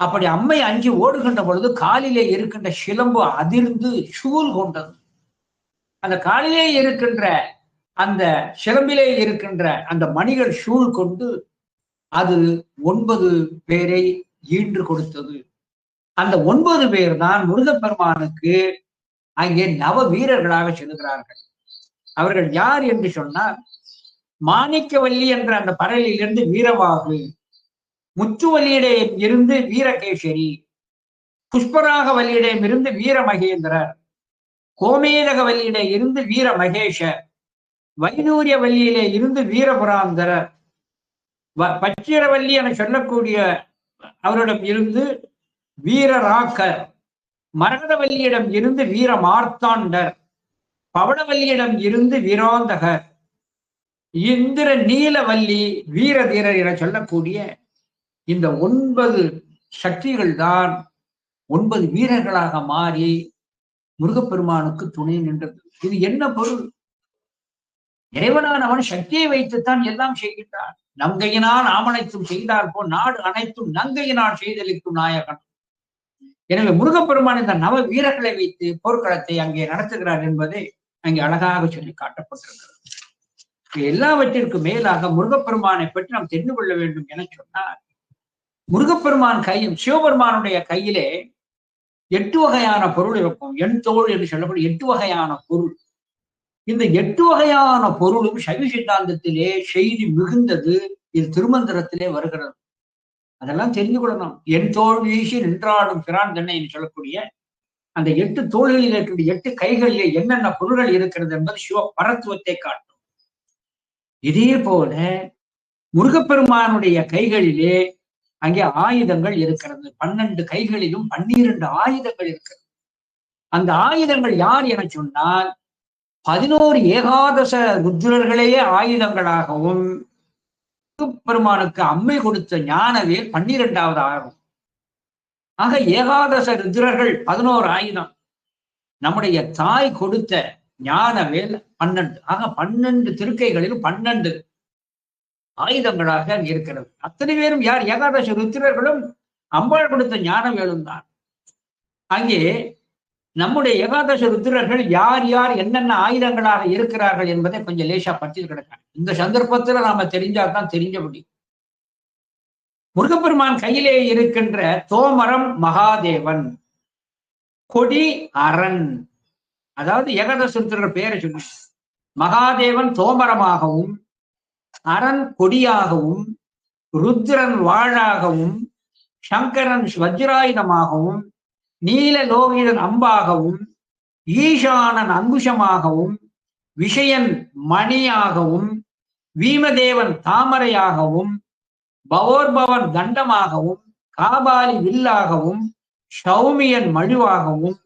அப்படி அம்மை அஞ்சி ஓடுகின்ற பொழுது காலிலே இருக்கின்ற சிலம்பு அதிர்ந்து சூழ் கொண்டது. அந்த காலிலே இருக்கின்ற அந்த சிலம்பிலே இருக்கின்ற அந்த மணிகள் சூழ் கொண்டு அது 9 பேரை ஈன்று கொடுத்தது. அந்த 9 பேர் தான் முருகப்பெருமானுக்கு அங்கே நவ வீரர்களாக செல்கிறார்கள். அவர்கள் யார் என்று சொன்னால், மாணிக்கவல்லி என்ற அந்த பரலிலிருந்து வீரவாகு, முத்துவல்லியிடம் இருந்து வீரகேசரி, புஷ்பராக வல்லியிடம் இருந்து வீர மகேந்திரர், கோமேதக வல்லியிலே இருந்து வீர மகேஷர், வைடூரிய வல்லியிலே இருந்து வீரபுராந்தரர், பச்சிரவல்லி என சொல்லக்கூடிய அவரிடம் இருந்து வீரராக்கர், மரகதவல்லியிடம் இருந்து வீர மார்த்தாண்டர், பவளவல்லியிடம் இருந்து வீராந்தகர், இந்திர நீலவல்லி வீரதீரர் என சொல்லக்கூடிய இந்த 9 சக்திகள் தான் 9 வீரர்களாக மாறி முருகப்பெருமானுக்கு துணை நின்றது. இது என்ன பொருள்? இறைவனானவன் சக்தியை வைத்துத்தான் எல்லாம் செய்கின்றான். நங்கையினால் ஆமனைத்தும் செய்தால் போல் நாடு அனைத்தும் நங்கையினால் செய்தளிக்கும் நாயகன். எனவே முருகப்பெருமான் இந்த நவ வீரர்களை வைத்து போர்க்களத்தை அங்கே நடத்துகிறார் என்பதை அங்கே அழகாக சொல்லி காட்டப்பட்டிருக்கிறது. எல்லாவற்றிற்கும் மேலாக முருகப்பெருமானை பற்றி நாம் தெரிந்து கொள்ள வேண்டும் என சொன்னார். முருகப்பெருமான் கையில், சிவபெருமானுடைய கையிலே 8 வகையான பொருள் இருக்கும். எண் தோள் என்று சொல்லக்கூடிய 8 வகையான பொருள். இந்த 8 வகையான பொருளும் சைவ சித்தாந்தத்திலே செய்தி மிகுந்தது. இது திருமந்திரத்திலே வருகிறது. அதெல்லாம் தெரிந்து கொள்ளணும். என் தோல் வீசி நின்றாடும் பிரான் தன்னை என்று சொல்லக்கூடிய அந்த 8 தோள்களில் இருக்கிற 8 கைகளிலே என்னென்ன பொருள்கள் இருக்கிறது என்பது சிவ பரத்துவத்தை காட்டும். இதே போல முருகப்பெருமானுடைய கைகளிலே அங்கே ஆயுதங்கள் இருக்கிறது. 12 கைகளிலும் 12 ஆயுதங்கள் இருக்கிறது. அந்த ஆயுதங்கள் யார் என சொன்னால் 11 ஏகாதச ருத்ரர்களையே ஆயுதங்களாகவும், பெருமானுக்கு அம்மை கொடுத்த ஞானவேல் 12வது ஆகும். ஆக ஏகாதச ருத்ரர்கள் 11 ஆயுதம். நம்முடைய தாய் கொடுத்த ஞானவேல் 12. ஆக 12 திருக்கைகளிலும் 12 ஆயுதங்களாக இருக்கிறது. அத்தனை பேரும் யார்? ஏகாதச ருத்ரர்களும் அம்பாள் கொடுத்த ஞானவேலும் தான். அங்கே நம்முடைய ஏகாதச ருத்ரர்கள் யார் யார் என்னென்ன ஆயுதங்களாக இருக்கிறார்கள் என்பதை கொஞ்சம் லேசா பற்றி கிடக்காங்க. இந்த சந்தர்ப்பத்துல நாம தெரிஞ்சாதான் தெரிஞ்சபடி. முருகப்பெருமான் கையிலே இருக்கின்ற தோமரம் மகாதேவன், கொடி அரண். அதாவது ஏகாதச ருத்ரர்கள் பெயரை சொல்லி, மகாதேவன் தோமரமாகவும், அரண் கொடியாகவும், ருத்ரன் வாழாகவும், சங்கரன் வஜ்ராயுதமாகவும், நீல லோகிதன் அம்பாகவும், ஈசானன் அங்குஷமாகவும், விஷயன் மணியாகவும், வீமதேவன் தாமரையாகவும், பவோர்பவன் தண்டமாகவும், காபாலி வில்லாகவும், சௌமியன் மழுவாகவும்,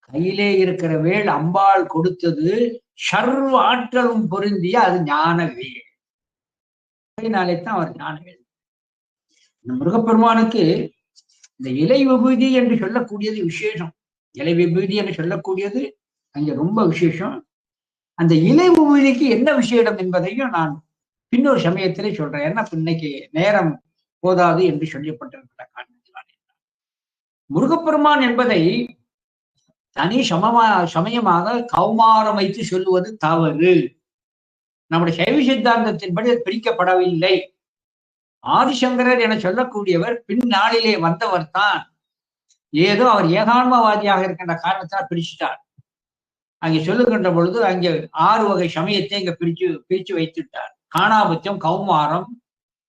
கையிலே இருக்கிற வேள் அம்பாள் கொடுத்தது சர்வ ஆற்றலும் பொருந்திய அது ஞானவேல். தான் அவர் ஞானவேல். இந்த முருகப்பெருமானுக்கு இந்த இலை விபூதி என்று சொல்லக்கூடியது விசேஷம். இலை விபூதி என்று சொல்லக்கூடியது அங்க ரொம்ப விசேஷம். அந்த இலை விபூதிக்கு என்ன விசேஷம் என்பதையும் நான் பின்னொரு சமயத்திலே சொல்றேன். ஏன்னா இன்னைக்கு நேரம் போதாது என்று சொல்லப்பட்டிருக்கிற காரணத்தினாலே முருகப்பெருமான் என்பதை தனி சமயமாக கௌமாரம் வைத்து சொல்லுவது தவறு. நம்முடைய சைவ சித்தாந்தத்தின்படி அது பிரிக்கப்படவில்லை. ஆதிசங்கரர் என சொல்லக்கூடியவர் பின்னாளிலே வந்தவர் தான். ஏதோ அவர் ஏகான்மவாதியாக இருக்கின்ற காரணத்தால் பிரிச்சுட்டார். அங்கே சொல்லுகின்ற பொழுது அங்கே 6 வகை சமயத்தை இங்க பிரிச்சு வைத்துட்டார். காணாபத்தியம், கௌமாரம்,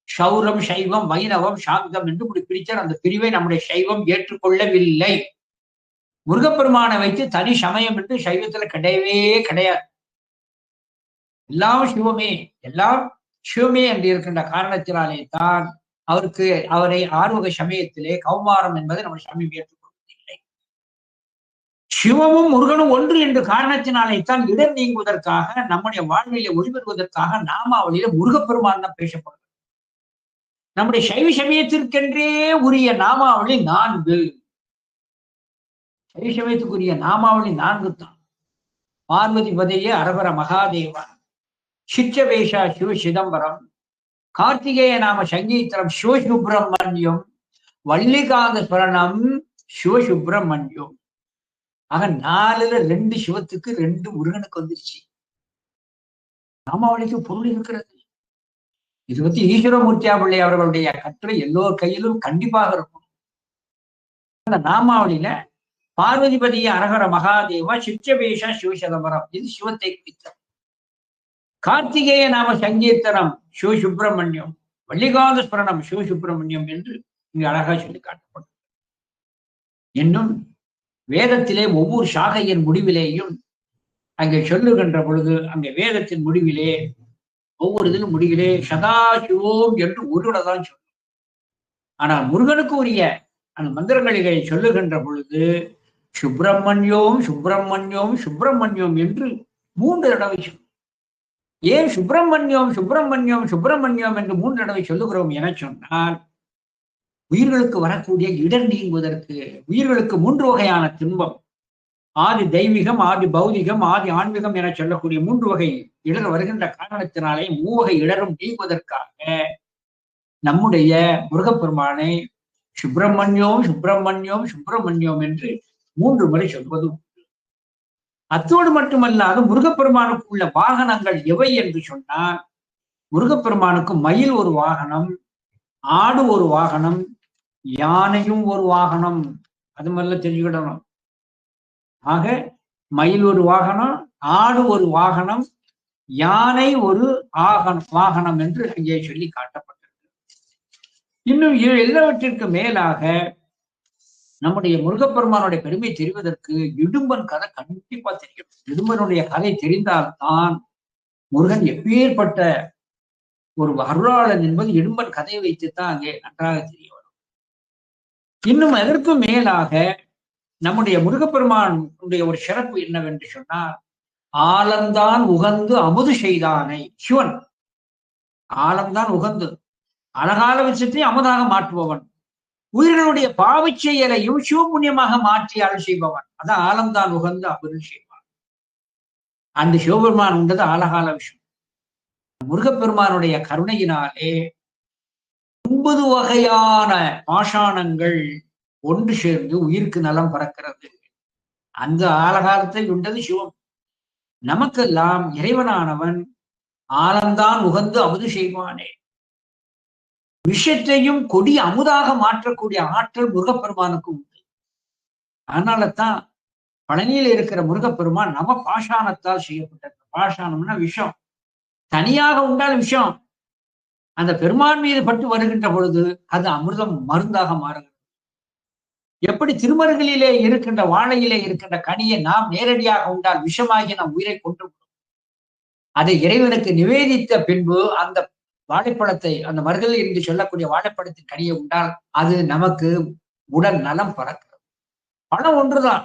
சௌரம், சைவம், வைணவம், சாந்தம் என்று இப்படி பிரிச்சார். அந்த பிரிவை நம்முடைய சைவம் ஏற்றுக்கொள்ளவில்லை. முருகப்பெருமானை வைத்து தனி சமயம் என்று சைவத்துல கிடையவே கிடையாது. எல்லாம் சிவமே, எல்லாம் சிவமே என்று இருக்கின்ற காரணத்தினாலே தான் அவரை 6 வகை சமயத்திலே கௌமாரம் என்பதை நம்ம சமயம் ஏற்றுக்கொள்வதில்லை. சிவமும் முருகனும் ஒன்று என்ற காரணத்தினாலே தான் இடர் நீங்குவதற்காக, நம்முடைய வாழ்விலே ஒளிபெறுவதற்காக நாமாவளியில முருகப்பெருமான் தான் பேசப்படுறது. நம்முடைய சைவ சமயத்திற்கென்றே உரிய நாமாவளி 4. சைவ சமயத்துக்குரிய நாமாவளி 4 தான். பார்வதி பதையே அரவர மகாதேவா, சிச்சவேஷா சிவ சிதம்பரம், கார்த்திகேய நாம சங்கீத்திரம் சிவசுப்பிரமணியம், வள்ளிகாந்த ஸ்மரணம் சிவசுப்பிரமணியம். ஆக 4ல 2 சிவத்துக்கு 2 முருகனுக்கு வந்துருச்சு. நாமாவளிக்கு பொருள் இருக்கிறது. இது பத்தி ஈஸ்வரமூர்த்தியா பிள்ளை அவர்களுடைய கட்டுரை எல்லோர் கையிலும் கண்டிப்பாக இருக்கும். அந்த நாமாவளியில பார்வதிபதிய அரகர மகாதேவா சிச்சபேஷ சிவசதம்பரம் இது சிவத்தை குறித்தார். கார்த்திகேய நாம சங்கீர்த்தனம் சிவசுப்பிரமணியம், வள்ளிகாந்த ஸ்மரணம் சிவசுப்பிரமணியம் என்று இங்கு அழகா சொல்லி காட்டப்படும். இன்னும் வேதத்திலே ஒவ்வொரு சாகையின் முடிவிலேயும் அங்கே சொல்லுகின்ற பொழுது அங்கே வேதத்தின் முடிவிலே ஒவ்வொரு இதிலும் முடிவிலே சதா சிவோம் என்று ஒருவனதான் சொல்லும். ஆனால் முருகனுக்கு உரிய அந்த மந்திரங்களிலே சொல்லுகின்ற பொழுது சுப்பிரமணியோம் சுப்பிரமணியோம் சுப்பிரமணியம் என்று 3 தடவை சொல்லும். ஏன் சுப்பிரமணியம் சுப்பிரமணியம் சுப்பிரமணியம் என்று 3 தடவை சொல்லுகிறோம் என சொன்னால், உயிர்களுக்கு வரக்கூடிய இடர் நீங்குவதற்கு, உயிர்களுக்கு 3 வகையான துன்பம், ஆதி தெய்வீகம், ஆதி பௌதிகம், ஆதி ஆன்மீகம் என சொல்லக்கூடிய 3 வகை இடர் வருகின்ற காரணத்தினாலே 3 வகை இடரும் நீங்குவதற்காக நம்முடைய முருகப்பெருமானை சுப்பிரமணியோம் சுப்பிரமணியோம் சுப்பிரமணியோம் என்று 3 முறை சொல்வது. அத்தோடு மட்டுமல்லாது முருகப்பெருமானுக்கு உள்ள வாகனங்கள் எவை என்று சொன்னால், முருகப்பெருமானுக்கு மயில் ஒரு வாகனம், ஆடு ஒரு வாகனம், யானையும் ஒரு வாகனம். அது மாதிரிலாம் தெரிஞ்சுக்கிடணும். ஆக மயில் ஒரு வாகனம், ஆடு ஒரு வாகனம், யானை ஒரு வாகனம் என்று இங்கே சொல்லி காட்டப்பட்டது. இன்னும் எல்லாவற்றிற்கு மேலாக நம்முடைய முருகப்பெருமானுடைய பெருமை தெரிவதற்கு இடும்பன் கதை கண்டிப்பா தெரியும். இடும்பனுடைய கதை தெரிந்தால்தான் முருகன் எப்பேற்பட்ட ஒரு அருளாளன் என்பது இடும்பன் கதையை வைத்துத்தான் அங்கே நன்றாக தெரிய வரும். இன்னும் அதற்கும் மேலாக நம்முடைய முருகப்பெருமானுடைய ஒரு சிறப்பு என்னவென்று சொன்னால், ஆலந்தான் உகந்து அமுது செய்தானை. சிவன் ஆலம்தான் உகந்து அழகால விஷயத்தை அமுதாக மாற்றுபவன், உயிர்களுடைய பாவச் செயலையும் சிவபுண்ணியமாக மாற்றி அருள் செய்பவன். அதான் ஆலம்தான் உகந்து அருள் செய்வான். அந்த சிவபெருமான் உண்டது ஆலகால விஷயம். முருகப்பெருமானுடைய கருணையினாலே 9 வகையான பாஷாணங்கள் ஒன்று சேர்ந்து உயிருக்கு நலம் பறக்கிறது. அந்த ஆலகாலத்தை உண்டது சிவம். நமக்கெல்லாம் இறைவனானவன் ஆலம்தான் உகந்து அமுது செய்வானே. விஷத்தையும் கொடி அமுதாக மாற்றக்கூடிய ஆற்றல் முருகப்பெருமானுக்கு உண்டு. அதனால தான் பழனியில் இருக்கிற முருகப்பெருமான் நவ பாஷாணத்தால் செய்யப்பட்டது. பாஷாணம்னா விஷம். தனியாக உண்டால் விஷம் அந்த பெருமான் மீது பட்டு வருகின்ற பொழுது அது அமிர்தம் மருந்தாக மாறுகிறது. எப்படி திருமருகளிலே இருக்கின்ற வாழையிலே இருக்கின்ற கனியை நாம் நேரடியாக உண்டால் விஷமாகி நம் உயிரை கொண்டு அதை இறைவனுக்கு நிவேதித்த பின்பு அந்த வாழைப்பழத்தை, அந்த மருகல் என்று சொல்லக்கூடிய வாழைப்பழத்தின் கனியை உண்டால் அது நமக்கு உடல் நலம் பறக்கிறது. பழம் ஒன்றுதான்,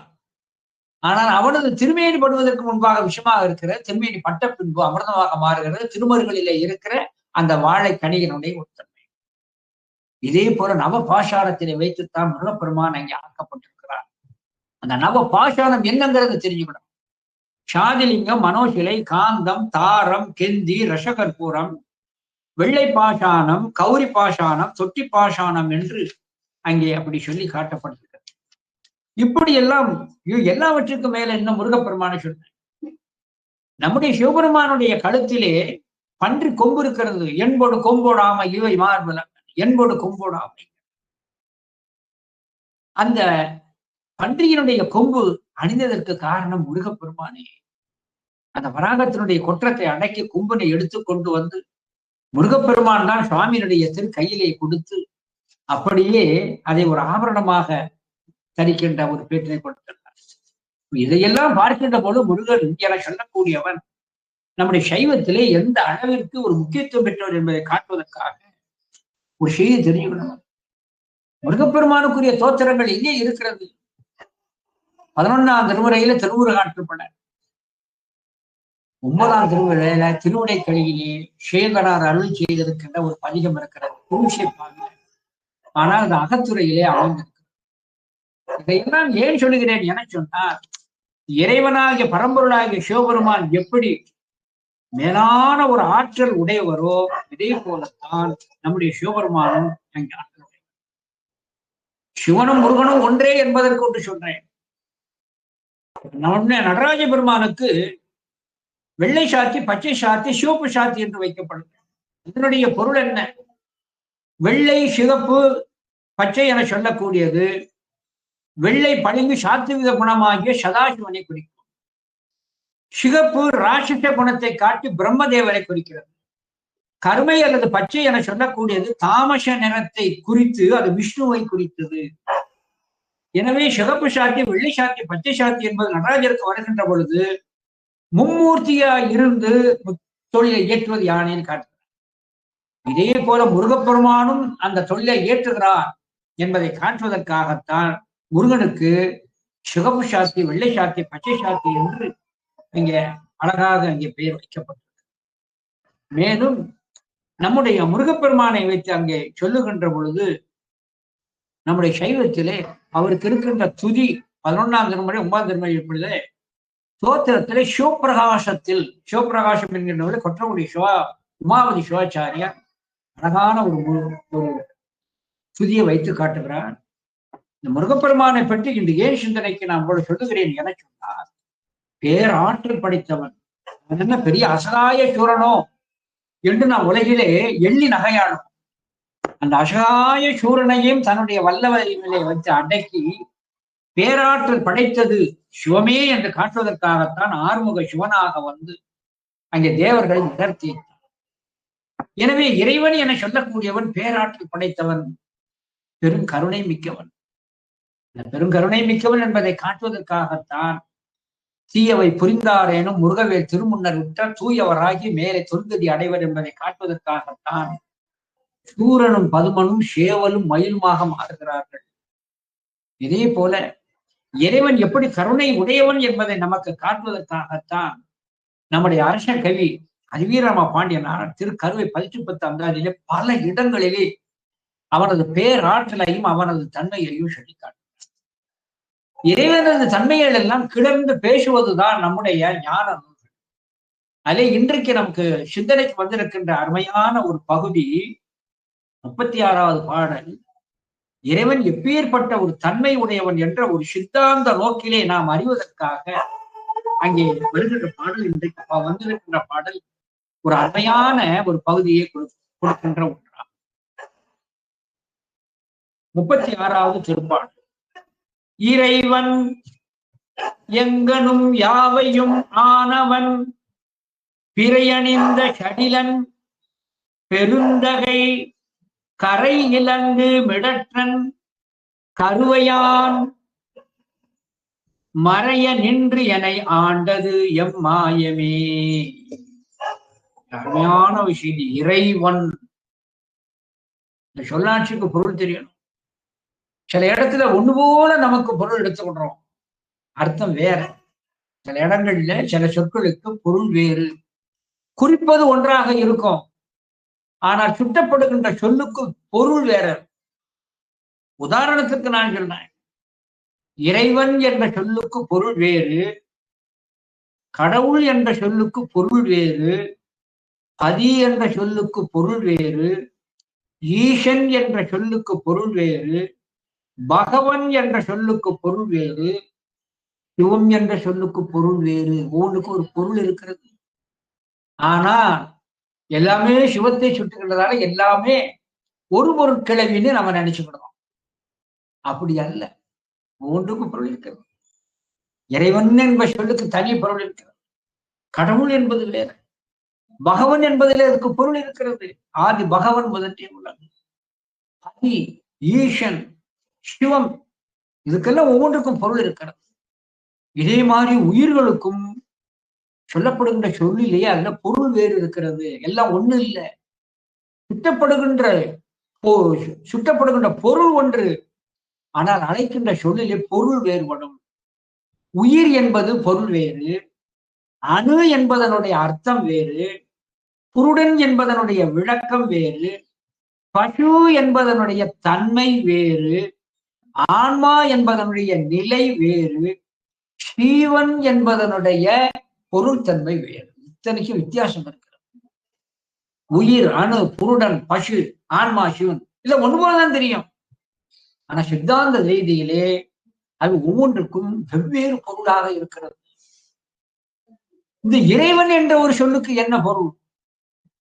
ஆனால் அவனது திருமேனி படுவதற்கு முன்பாக விஷமாக இருக்கிற திருமேனி பட்ட பின்பு அமிர்தமாக மாறுகிறது திருமருகளிலே இருக்கிற அந்த வாழை கனியினுடைய ஒரு தன்மை. இதே போல நவ பாஷாணத்தினை வைத்துத்தான் முருகப்பெருமான் அங்கே ஆக்கப்பட்டிருக்கிறார். அந்த நவ பாஷாணம் என்னங்கிறது தெரிஞ்சுக்கணும். சாதிலிங்கம், மனோசிலை, காந்தம், தாரம், கெந்தி, ரசகற்பூரம், வெள்ளை பாஷாணம், கௌரி பாஷாணம், தொட்டி பாஷாணம் என்று அங்கே அப்படி சொல்லி காட்டப்பட்டிருக்கிறது. இப்படி எல்லாம் எல்லாவற்றுக்கும் மேல இன்னும் முருகப்பெருமானை சொன்னேன். நம்முடைய சிவபெருமானுடைய கழுத்திலே பன்றி கொம்பு இருக்கிறது. என்போடு கொம்போடு ஆமை இவை மார்பல, என்போடு கொம்போடு ஆமை. அந்த பன்றியினுடைய கொம்பு அணிந்ததற்கு காரணம் முருகப்பெருமானே. அந்த வராகத்தினுடைய கொற்றத்தை அடக்கி கொம்பினை எடுத்து கொண்டு வந்து முருகப்பெருமான் தான் சுவாமியினுடைய கையிலே கொடுத்து அப்படியே அதை ஒரு ஆபரணமாக தரிக்கின்ற ஒரு பேட்டினை கொடுத்திருந்தார். இதையெல்லாம் பார்க்கின்ற போது முருகன் என சொல்லக்கூடியவன் நம்முடைய சைவத்திலே எந்த அளவிற்கு ஒரு முக்கியத்துவம் பெற்றவர் என்பதை காட்டுவதற்காக ஒரு செய்தி தெரிஞ்சுக்கணும். முருகப்பெருமானுக்குரிய தோத்திரங்கள் எங்கே இருக்கிறது? 11ஆம் திருமுறையில திருமுருகாற்றுப்பட, 9ஆம் திருமுறையில திருவுடை கழியிலே சேகரார் அருள் செய்திருக்கின்ற ஒரு பதிகம் இருக்கிறது குருஷேப்பாக. ஆனால் அது அகத்துறையிலே அமைந்திருக்கிறது. இதையெல்லாம் ஏன் சொல்லுகிறேன் என சொன்னால், இறைவனாகிய பரம்பொருளாகிய சிவபெருமான் எப்படி மேலான ஒரு ஆற்றல் உடையவரோ இதே போலத்தான் நம்முடைய சிவபெருமானும் அங்கே ஆற்றல் உடையவர். சிவனும் முருகனும் ஒன்றே என்பதற்கு ஒன்று சொல்றேன். நடராஜ பெருமானுக்கு வெள்ளை சாத்தி, பச்சை சாத்தி, சிவப்பு சாத்தி என்று வைக்கப்படுது. இதனுடைய பொருள் என்ன? வெள்ளை, சிவப்பு, பச்சை என சொல்லக்கூடியது வெள்ளை பளிங்கு சாத்விக குணமாகிய சதாசிவனை குறிக்கும். சிகப்பு ராட்சச குணத்தை காட்டி பிரம்மதேவரை குறிக்கிறது. கருமை அல்லது பச்சை என சொல்லக்கூடியது தாமச நிறத்தை குறித்து அது விஷ்ணுவை குறித்தது. எனவே சிகப்பு சாத்தி, வெள்ளை சாத்தி, பச்சை சாத்தி என்பது நடராஜருக்கு வருகின்ற பொழுது மும்மூர்த்தியா இருந்து தொழிலை ஏற்றுவது யானைன்னு காட்டுகிறார். இதே போல முருகப்பெருமானும் அந்த தொழிலை ஏற்றுகிறார் என்பதை காட்டுவதற்காகத்தான் முருகனுக்கு சிகப்பு சாத்தி, வெள்ளை சாத்தி, பச்சை சாத்தி என்று இங்க அழகாக அங்கே பெயர் வைக்கப்பட்டது. மேலும் நம்முடைய முருகப்பெருமானை வைத்து அங்கே சொல்லுகின்ற பொழுது நம்முடைய சைவத்திலே அவருக்கு இருக்கின்ற துதி 11ஆம் திருமுறை 9ஆம் திருமுறை இப்பொழுது தோத்திரத்திலே சிவபிரகாசத்தில், சிவபிரகாசம் என்கின்ற கொற்றங்குடி உமாவதி சிவாச்சாரியார் அழகான ஒரு துதியை வைத்து காட்டுகிறார். இந்த முருகப்பெருமானை பற்றி இன்று ஏன் சிந்தனைக்கு நான் போல சொல்லுகிறேன் என சொன்னார். பேராற்றல் படைத்தவன், என்ன பெரிய அசகாய சூரனோ என்று நான் உலகிலே எள்ளி நகையாடும். அந்த அசகாய சூரனையும் தன்னுடைய வல்லவலிலே வைத்து அடக்கி பேராற்றல் படைத்தது சிவமே என்று காட்டுவதற்காகத்தான் ஆறுமுக சிவனாக வந்து அங்கே தேவர்களை நிகழ்த்தி. எனவே இறைவன் என சொல்லக்கூடியவன் பேராற்றல் படைத்தவன், பெருங்கருணை மிக்கவன். பெருங்கருணை மிக்கவன் என்பதை காட்டுவதற்காகத்தான் தீயவை புரிந்தாரேனும் முருகவேல் திருமுன்னர் விட்ட தூயவராகி மேலே தொல்கதி அடைவர் என்பதை காட்டுவதற்காகத்தான் சூரனும் பதுமனும் சேவலும் மயிலுமாக மாறுகிறார்கள். இதே போல இறைவன் எப்படி கருணை உடையவன் என்பதை நமக்கு காட்டுவதற்காகத்தான் நம்முடைய அரச கவி அதிவீரமா பாண்டியனார் திருக்கருவை 18 அந்தாதியிலே பல இடங்களிலே அவனது பேராற்றலையும் அவனது தன்மையையும் சொல்லி காட்டுகிறார். இறைவனது தன்மைகள் எல்லாம் கிளர்ந்து பேசுவதுதான் நம்முடைய ஞான நூல்கள். அதிலே இன்றைக்கு நமக்கு சிந்தனைக்கு வந்திருக்கின்ற அருமையான ஒரு பகுதி 36வது பாடல். இறைவன் எப்பேற்பட்ட ஒரு தன்மை உடையவன் என்ற ஒரு சித்தாந்த நோக்கிலே நாம் அறிவதற்காக அங்கே வருகின்ற பாடல், இன்றைக்கு வந்திருக்கின்ற பாடல் ஒரு அருமையான ஒரு பகுதியை கொடுக்கின்ற ஒன்றாம். 36வது திருப்பாடல். இறைவன் எங்கனும் யாவையும் ஆனவன் பிறையணிந்த சடிலன் பெருந்தகை கரை இலங்கு மிடற்றன் கருவையான் மறைய நின்று எனை ஆண்டது எம்மாயமே. அருமையான விஷயம். இறைவன் இந்த சொல்லாட்சிக்கு பொருள் தெரியணும். சில இடத்துல ஒண்ணு போல நமக்கு பொருள் எடுத்துக்கொள்றோம், அர்த்தம் வேற. சில இடங்கள்ல சில சொற்களுக்கு பொருள் வேறு, குறிப்பது ஒன்றாக இருக்கும், ஆனால் சுட்டப்படுகின்ற சொல்லுக்கு பொருள் வேற. உதாரணத்துக்கு நான் சொன்னேன், இறைவன் என்ற சொல்லுக்கு பொருள் வேறு, கடவுள் என்ற சொல்லுக்கு பொருள் வேறு, அதி என்ற சொல்லுக்கு பொருள் வேறு, ஈசன் என்ற சொல்லுக்கு பொருள் வேறு, பகவன் என்ற சொல்லுக்கு பொருள் வேறு, சிவம் என்ற சொல்லுக்கு பொருள் வேறு. ஒவ்வொன்றுக்கு ஒரு பொருள் இருக்கிறது. ஆனா எல்லாமே சிவத்தை சுட்டுகிறதால எல்லாமே ஒரு பொருட்கிழவின்னு நம்ம நினைச்சுக்கிடுறோம். அப்படி அல்ல, ஒவ்வொன்றுக்கும் பொருள் இருக்கிறது. இறைவன் என்ப சொல்லுக்கு தனி பொருள் இருக்கிறது. கடவுள் என்பது வேற, பகவன் என்பதில் அதுக்கு பொருள் இருக்கிறது. ஆதி பகவன் முதற்றே உள்ளது. அதி, ஈசன், சிவம், இதுக்கெல்லாம் ஒவ்வொன்றுக்கும் பொருள் இருக்கிறது. இதே மாதிரி உயிர்களுக்கும் சொல்லப்படுகின்ற சொல்லிலேயே அதுல பொருள் வேறு இருக்கிறது. எல்லாம் ஒண்ணு இல்லை. சுட்டப்படுகின்ற பொருள் ஒன்று, ஆனால் அழைக்கின்ற சொல்லிலே பொருள் வேறுபடும். உயிர் என்பது பொருள் வேறு, அணு என்பதனுடைய அர்த்தம் வேறு, புருடன் என்பதனுடைய விளக்கம் வேறு, பசு என்பதனுடைய தன்மை வேறு, ஆன்மா என்பதனுடைய நிலை வேறு, ஸ்ரீவன் என்பதனுடைய பொருள் தன்மை வேறு. இத்தனைக்கும் வித்தியாசம் இருக்கிறது. உயிர், அணு, புருடன், பசு, ஆன்மா, சிவன் இல்ல ஒண்ணு போலதான் தெரியும். ஆனா சித்தாந்த ரீதியிலே அது ஒவ்வொன்றுக்கும் வெவ்வேறு பொருளாக இருக்கிறது. இந்த இறைவன் என்ற ஒரு சொல்லுக்கு என்ன பொருள்?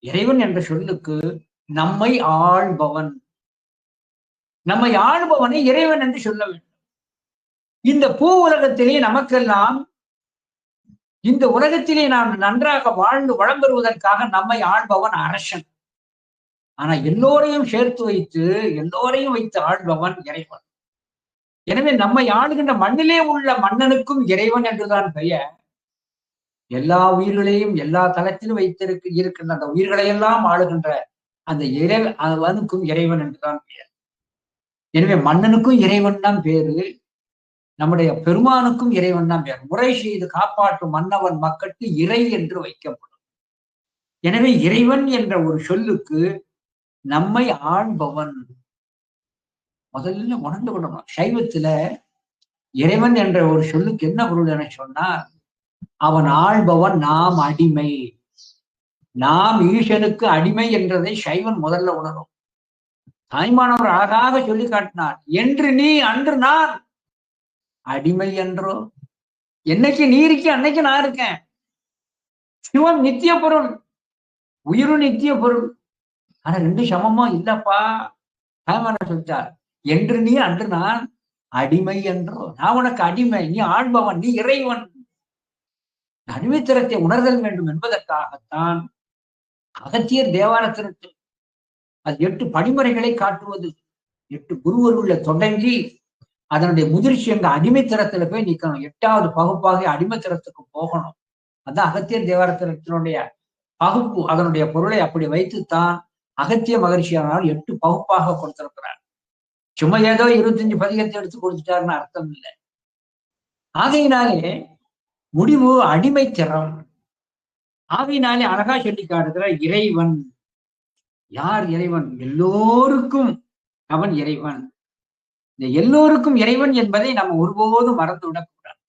இறைவன் என்ற சொல்லுக்கு நம்மை ஆள்பவன், நம்மை ஆள்பவனை இறைவன் என்று சொல்ல வேண்டும். இந்த பூ உலகத்திலே நமக்கெல்லாம் இந்த உலகத்திலே நாம் நன்றாக வாழ்ந்து வளம் பெறுவதற்காக நம்மை ஆள்பவன் அரசன். ஆனா எல்லோரையும் சேர்த்து வைத்து எல்லோரையும் வைத்து ஆள்பவன் இறைவன். எனவே நம்மை ஆளுகின்ற மண்ணிலே உள்ள மன்னனுக்கும் இறைவன் என்றுதான் பெயர். எல்லா உயிர்களையும் எல்லா தளத்திலும் இருக்கின்ற அந்த உயிர்களையெல்லாம் ஆளுகின்ற அந்த இறைவனுக்கும் இறைவன் என்றுதான் பெயர். எனவே மன்னனுக்கும் இறைவன் தான் பேரு, நம்முடைய பெருமானுக்கும் இறைவன் தான் பேர். முறை செய்து காப்பாற்றும் மன்னவன் மக்களுக்கு இறை என்று வைக்கப்படும். எனவே இறைவன் என்ற ஒரு சொல்லுக்கு நம்மை ஆள்பவன் முதல்ல உணர்ந்து கொள்ளணும். சைவத்துல இறைவன் என்ற ஒரு சொல்லுக்கு என்ன பொருள் என சொன்னால், அவன் ஆள்பவன், நாம் அடிமை. நாம் ஈசனுக்கு அடிமை என்றதை சைவன் முதல்ல உணரும். தாய்மானவர் அழகாக சொல்லி காட்டினார். என்று நீ அன்று நான் அடிமை என்றோ. என்னைக்கு நீ இருக்க அன்னைக்கு நான் இருக்கேன். சிவம் நித்திய பொருள், உயிரும் நித்திய பொருள். ஆனா ரெண்டு சமமா இல்லப்பா. தாய்மானவர் சொல்லிட்டார், என்று நீ அன்று நான் அடிமை என்றோ. நான் உனக்கு அடிமை, நீ ஆள்பவன், நீ இறைவன். அடிமைத்தரத்தை உணர்தல் வேண்டும் என்பதற்காகத்தான் அகத்தியர் தேவாரத்திற்கு அது 8 படிமுறைகளை காட்டுவது. 8 குருவருள்ள தொடங்கி அதனுடைய முதிர்ச்சி எங்க அடிமைத்தரத்துல போய் நிக்கணும். 8வது பகுப்பாக அடிமைத்தரத்துக்கு போகணும். அதான் அகத்தியர் தேவாரத்தினுடைய பகுப்பு. அதனுடைய பொருளை அப்படி வைத்துத்தான் அகத்திய மகிழ்ச்சியானால் 8 பகுப்பாக கொடுத்திருக்கிறார். சும்மா ஏதோ 25 பதிகத்தை எடுத்து கொடுத்துட்டாருன்னு அர்த்தம் இல்லை. ஆகையினாலே முடிவு அடிமைத்திறம். ஆகையினாலே அழகா சொல்லி காட்டுகிற இறைவன். யார் இறைவன்? எல்லோருக்கும் அவன் இறைவன். இந்த எல்லோருக்கும் இறைவன் என்பதை நம்ம ஒருபோதும் மறந்து விடக்கூடாது.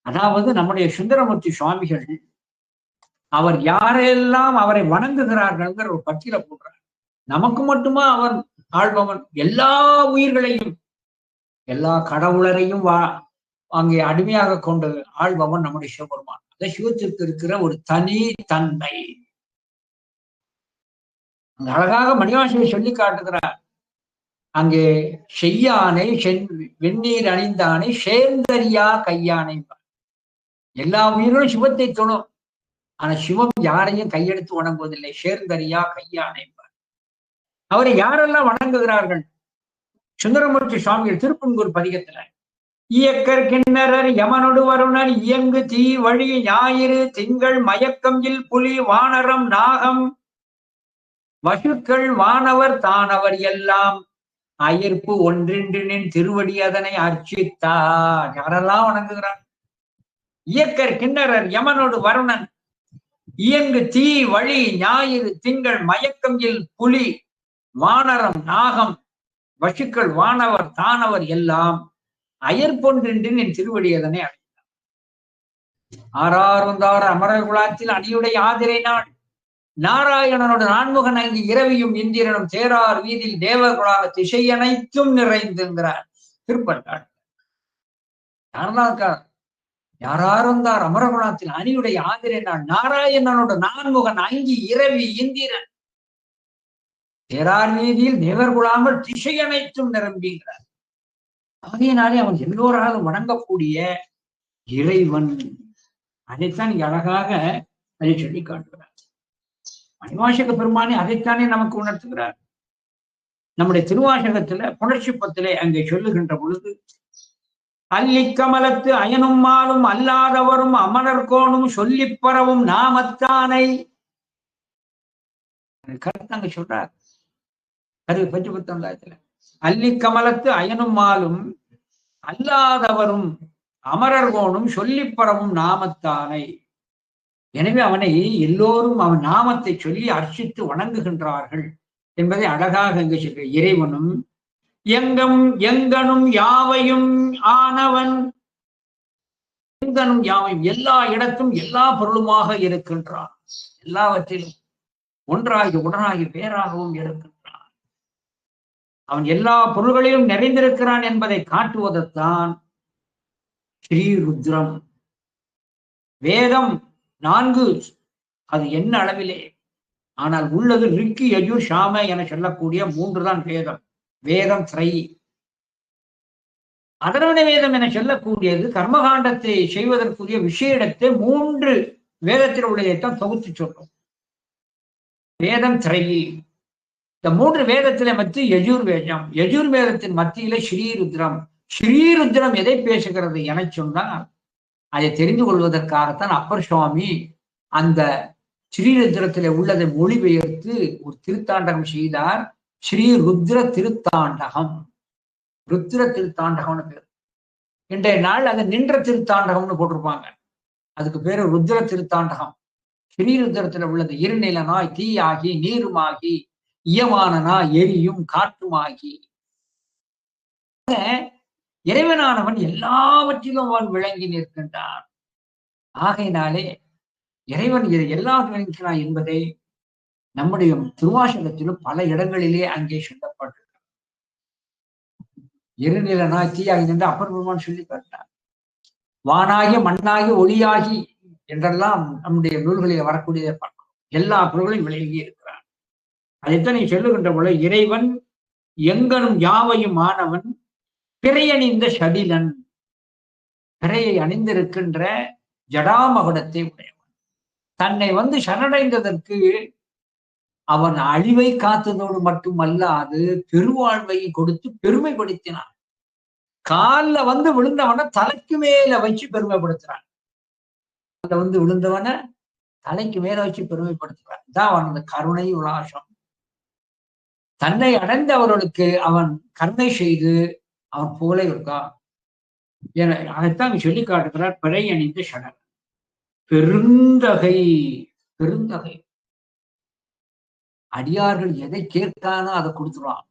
அதாவது நம்முடைய சுந்தரமூர்த்தி சுவாமிகள் அவர் யாரெல்லாம் அவரை வணங்குகிறார்கள்ங்கிற ஒரு பட்டியலை போடுறார். நமக்கு மட்டுமா அவன் ஆள்பவன்? எல்லா உயிர்களையும் எல்லா கடவுளரையும் அங்கே அடிமையாக கொண்டு ஆள்பவன் நம்முடைய சிவபெருமான். அந்த சிவத்திற்கு இருக்கிற ஒரு தனி தன்மை அங்க அழகாக மணிவாசகரை சொல்லி காட்டுகிறார். அங்கே செய்யானை வெந்நீர் அணிந்தானை சேர்ந்தறியா கையானை. எல்லா உயிர்களும் சிவத்தை தொழும். ஆனா சிவம் யாரையும் கையெடுத்து வணங்குவதில்லை. சேர்ந்தறியா கையானை. அவரை யாரெல்லாம் வணங்குகிறார்கள்? சுந்தரமூர்த்தி சுவாமிகள் திருப்பன்கூர் பதிகத்துல இயக்கர் கிண்ணறர் யமனொடு வருணர் இயங்கு தீ வழி ஞாயிறு திங்கள் மயக்கம்பில் புலி வானரம் நாகம் வசுக்கள் வானவர் தானவர் எல்லாம் அயர்ப்பு ஒன்றின்றினின் திருவடி அதனை அர்ச்சித்தார். யாரெல்லாம் வணங்குகிறார்? இயக்கர் கிண்ணறர் யமனொடு வருணன் இயங்கு தீ வழி ஞாயிறு திங்கள் மயக்கம்பில் புலி வானரம் நாகம் வசுக்கள் வானவர் தானவர் எல்லாம் அயற்பொன்றின்றி என் திருவடி அதனை அடைந்தார். ஆறார் வந்தார் அமரர் குலாத்தில் அணியுடைய ஆதிரை நாள் நாராயணனோடு நான்முகன் அங்கு இரவியும் இந்திரனும் தேரார் வீதியில் தேவகுலாக திசை அனைத்தும் நிறைந்துங்கிறார் திருப்பட்டாள். யாரெல்லாம் யாரார் வந்தார் அமரகுலாத்தில் அணியுடைய ஆதிரை நாள் நாராயணனோடு நான்முகன் அங்கி இரவி இந்திரன் தேரார் வீதியில் தேவர்குலாமல் திசை அனைத்தும் நிரம்பிங்கிறார். ஆகையினாலே அவன் எல்லோராலும் வணங்கக்கூடிய இறைவன். அதைத்தான் இங்க அழகாக அதை சொல்லி காட்டுகிறார். மணிவாசக பெருமானே அதைத்தானே நமக்கு உணர்த்துகிறார். நம்முடைய திருவாசகத்துல புணர்ச்சிப்பத்திலே அங்கே சொல்லுகின்ற பொழுது அல்லிக்கமலத்து அயனும் மாலும் அல்லாதவரும் அமரர்கோனும் சொல்லிப் பரவும் நாமத்தானை கருத்து அங்க சொல்றார். அது 19 அல்லிக்கமலத்து அயனும் மாலும் அல்லாதவரும் அமரர்கோனும் சொல்லிப் பரவும் நாமத்தானை. எனவே அவனை எல்லோரும் அவன் நாமத்தை சொல்லி அர்ச்சித்து வணங்குகின்றார்கள் என்பதை அழகாக இங்கு சொல்ற. இறைவனும் எங்கும் எங்கனும் யாவையும் ஆனவன். எங்கனும் யாவையும் எல்லா இடத்தும் எல்லா பொருளுமாக இருக்கின்றான். எல்லாவற்றிலும் ஒன்றாகி உடனாகி வேறாகவும் இருக்கின்றான். அவன் எல்லா பொருள்களிலும் நிறைந்திருக்கிறான் என்பதை காட்டுவதற்தான் ஸ்ரீருத்ரம். வேதம் 4 அது என்ன அளவிலே, ஆனால் உள்ளது ரிக்கி யஜுர் சாம என சொல்லக்கூடிய 3 தான் வேதம். வேதம் திரை. அதர்வண வேதம் என சொல்லக்கூடியது கர்மகாண்டத்தை செய்வதற்குரிய விஷயத்தை 3 வேதத்தில் உள்ளதைத்தான் தொகுத்து சொல்றோம். வேதம் திரையி, இந்த 3 வேதத்தில மத்தி யஜுர்வேதம், யஜுர்வேதத்தின் மத்தியில ஸ்ரீருத்ரம். ஸ்ரீருத்ரம் எதை பேசுகிறது என சொன்னால் அதை தெரிந்து கொள்வதற்காகத்தான் அப்பர் சுவாமி அந்த ஸ்ரீருத்ரத்திலே உள்ளதை மொழிபெயர்த்து ஒரு திருத்தாண்டகம் செய்தார். ஸ்ரீ ருத்ர திருத்தாண்டகம். ருத்ர திருத்தாண்டகம்னு பேர். இன்றைய நாள் அதை நின்ற திருத்தாண்டகம்னு போட்டிருப்பாங்க. அதுக்கு பேரு ருத்ர திருத்தாண்டகம். ஸ்ரீருத்ரத்துல உள்ளது இருநிலனாய் தீயாகி நீருமாகி இயமானனா எரியும் காற்றுமாகி. இறைவனானவன் எல்லாவற்றிலும் அவன் விளங்கி நிற்கின்றான். ஆகையினாலே இறைவன் இதை எல்லாம் விளங்கினான் என்பதை நம்முடைய திருவாசகத்திலும் பல இடங்களிலே அங்கே சொல்லப்பட்டிருக்கிறார். இருநிலனாய் தீயாகி நின்று அப்பர் பெருமான் சொல்லி காட்டினார். வானாகி மண்ணாகி ஒளியாகி என்றெல்லாம் நம்முடைய நூல்களில் வரக்கூடியதை பார்க்கிறோம். எல்லா பொருள்களையும் விளங்கி இருக்கிறான். அதைத்தான் நீ சொல்லுகின்ற போல இறைவன் எங்கனும் யாவையும் ஆனவன் பிறையணிந்த ஷடிலன். பிறையை அணிந்திருக்கின்ற ஜடாமகுடத்தை உடையவன். தன்னை சரணடைந்ததற்கு அவன் அழிவை காத்ததோடு மட்டுமல்லாது பெருவாழ்வை கொடுத்து பெருமைப்படுத்தினான். காலில் விழுந்தவன தலைக்கு மேல வச்சு பெருமைப்படுத்துறான். விழுந்தவன தலைக்கு மேல வச்சு பெருமைப்படுத்துறான். இதான் அவன் கருணை உலாசம். தன்னை அடைந்தவர்களுக்கு அவன் கருணை செய்து அவன் போல இருக்கான். அதைத்தான் சொல்லி காட்டுகிறார். பிறை அணிந்த ஷடன் பெருந்தகை. பெருந்தகை அடியார்கள் எதை கேட்கானோ அதை கொடுத்துருவான்.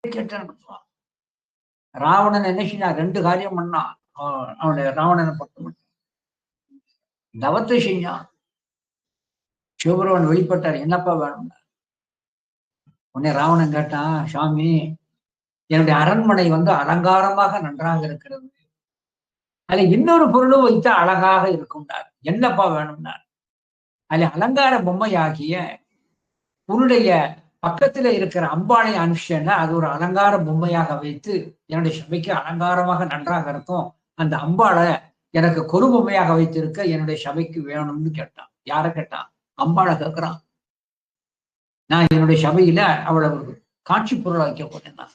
கேட்டான்னு கொடுத்துருவான். ராவணன் என்ன செய்ய 2 காரியம் பண்ணான். அவனுடைய ராவணனை பக்கம் தவத்தை செஞ்சான். சிவபெருமான் வெளிப்பட்டார். என்னப்பா வேணும்னா உடனே ராவணன் கேட்டான், சாமி என்னுடைய அரண்மனை அலங்காரமாக நன்றாக இருக்கிறது, அதுல இன்னொரு பொருளும் வைத்து அழகாக இருக்கும்னார். என்னப்பா வேணும்னார். அதுல அலங்கார பொம்மையாகிய உன்னுடைய பக்கத்துல இருக்கிற அம்பாளை அனுப்பிச்சேன்னா அது ஒரு அலங்கார பொம்மையாக வைத்து என்னுடைய சபைக்கு அலங்காரமாக நன்றாக இருக்கும். அந்த அம்பாளை எனக்கு கொரு பொம்மையாக வைத்திருக்க என்னுடைய சபைக்கு வேணும்னு கேட்டான். யார கேட்டான்? அம்பாளை கேட்கிறான். நான் என்னுடைய சபையில அவளை ஒரு காட்சி பொருளை வைக்க போட்டேன்னா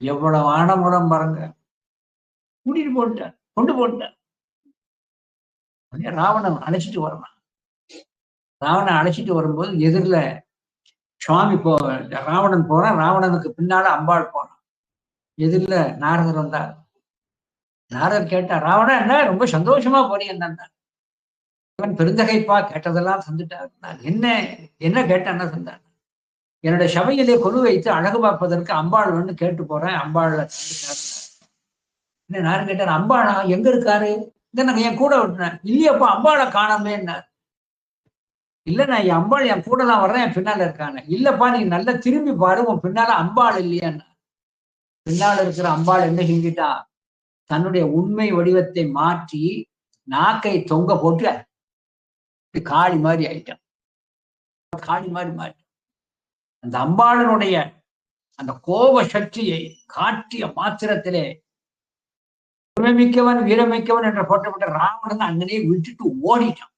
எவ்வளவு ஆடம்பரம் பாருங்க. கூட்டிட்டு போட்டேன், கொண்டு போட்டேன். ராவணன் அழைச்சிட்டு வரணும். ராவணன் அழைச்சிட்டு வரும்போது எதிரில சுவாமி ராவணன் போறான். ராவணனுக்கு பின்னால அம்பாள் போறான். எதிரில நாரதர் வந்தார். நாரதர் கேட்டா, ராவணன் என்ன ரொம்ப சந்தோஷமா போறீங்க என்ன? இவன் பெருந்தகைப்பா, கேட்டதெல்லாம் தந்துட்டார். என்ன என்ன கேட்டான்னா தந்தார். என்னுடைய சபையிலே கொலு வைத்து அழகு பார்ப்பதற்கு அம்பாள் கேட்டு போறேன். அம்பாள் என்ன நாரு கேட்டார். அம்பாளா எங்க இருக்காரு? நாங்க என் கூட விட்டுனேன். இல்லையப்பா அம்பாளை காணாமே என்ன? இல்ல நான் என் அம்பாள் என் கூட தான் வர்றேன், என் பின்னால இருக்காங்க. இல்லப்பா நீ நல்லா திரும்பி பாரு, உன் பின்னால அம்பாள் இல்லையான்னு. பின்னால இருக்கிற அம்பாள் என்ன செஞ்சுட்டா, தன்னுடைய உண்மை வடிவத்தை மாற்றி நாக்கை தொங்க போட்டு காளி மாதிரி ஆயிட்டான். காளி மாதிரி மாறி அந்த அம்பாளனுடைய அந்த கோப சக்தியை காட்டிய மாத்திரத்திலே வீரமிக்கவன் வீரமிக்கவன் என்ற போட்டப்பட்ட ராவணன் அங்கனே விட்டுட்டு ஓடிட்டான்.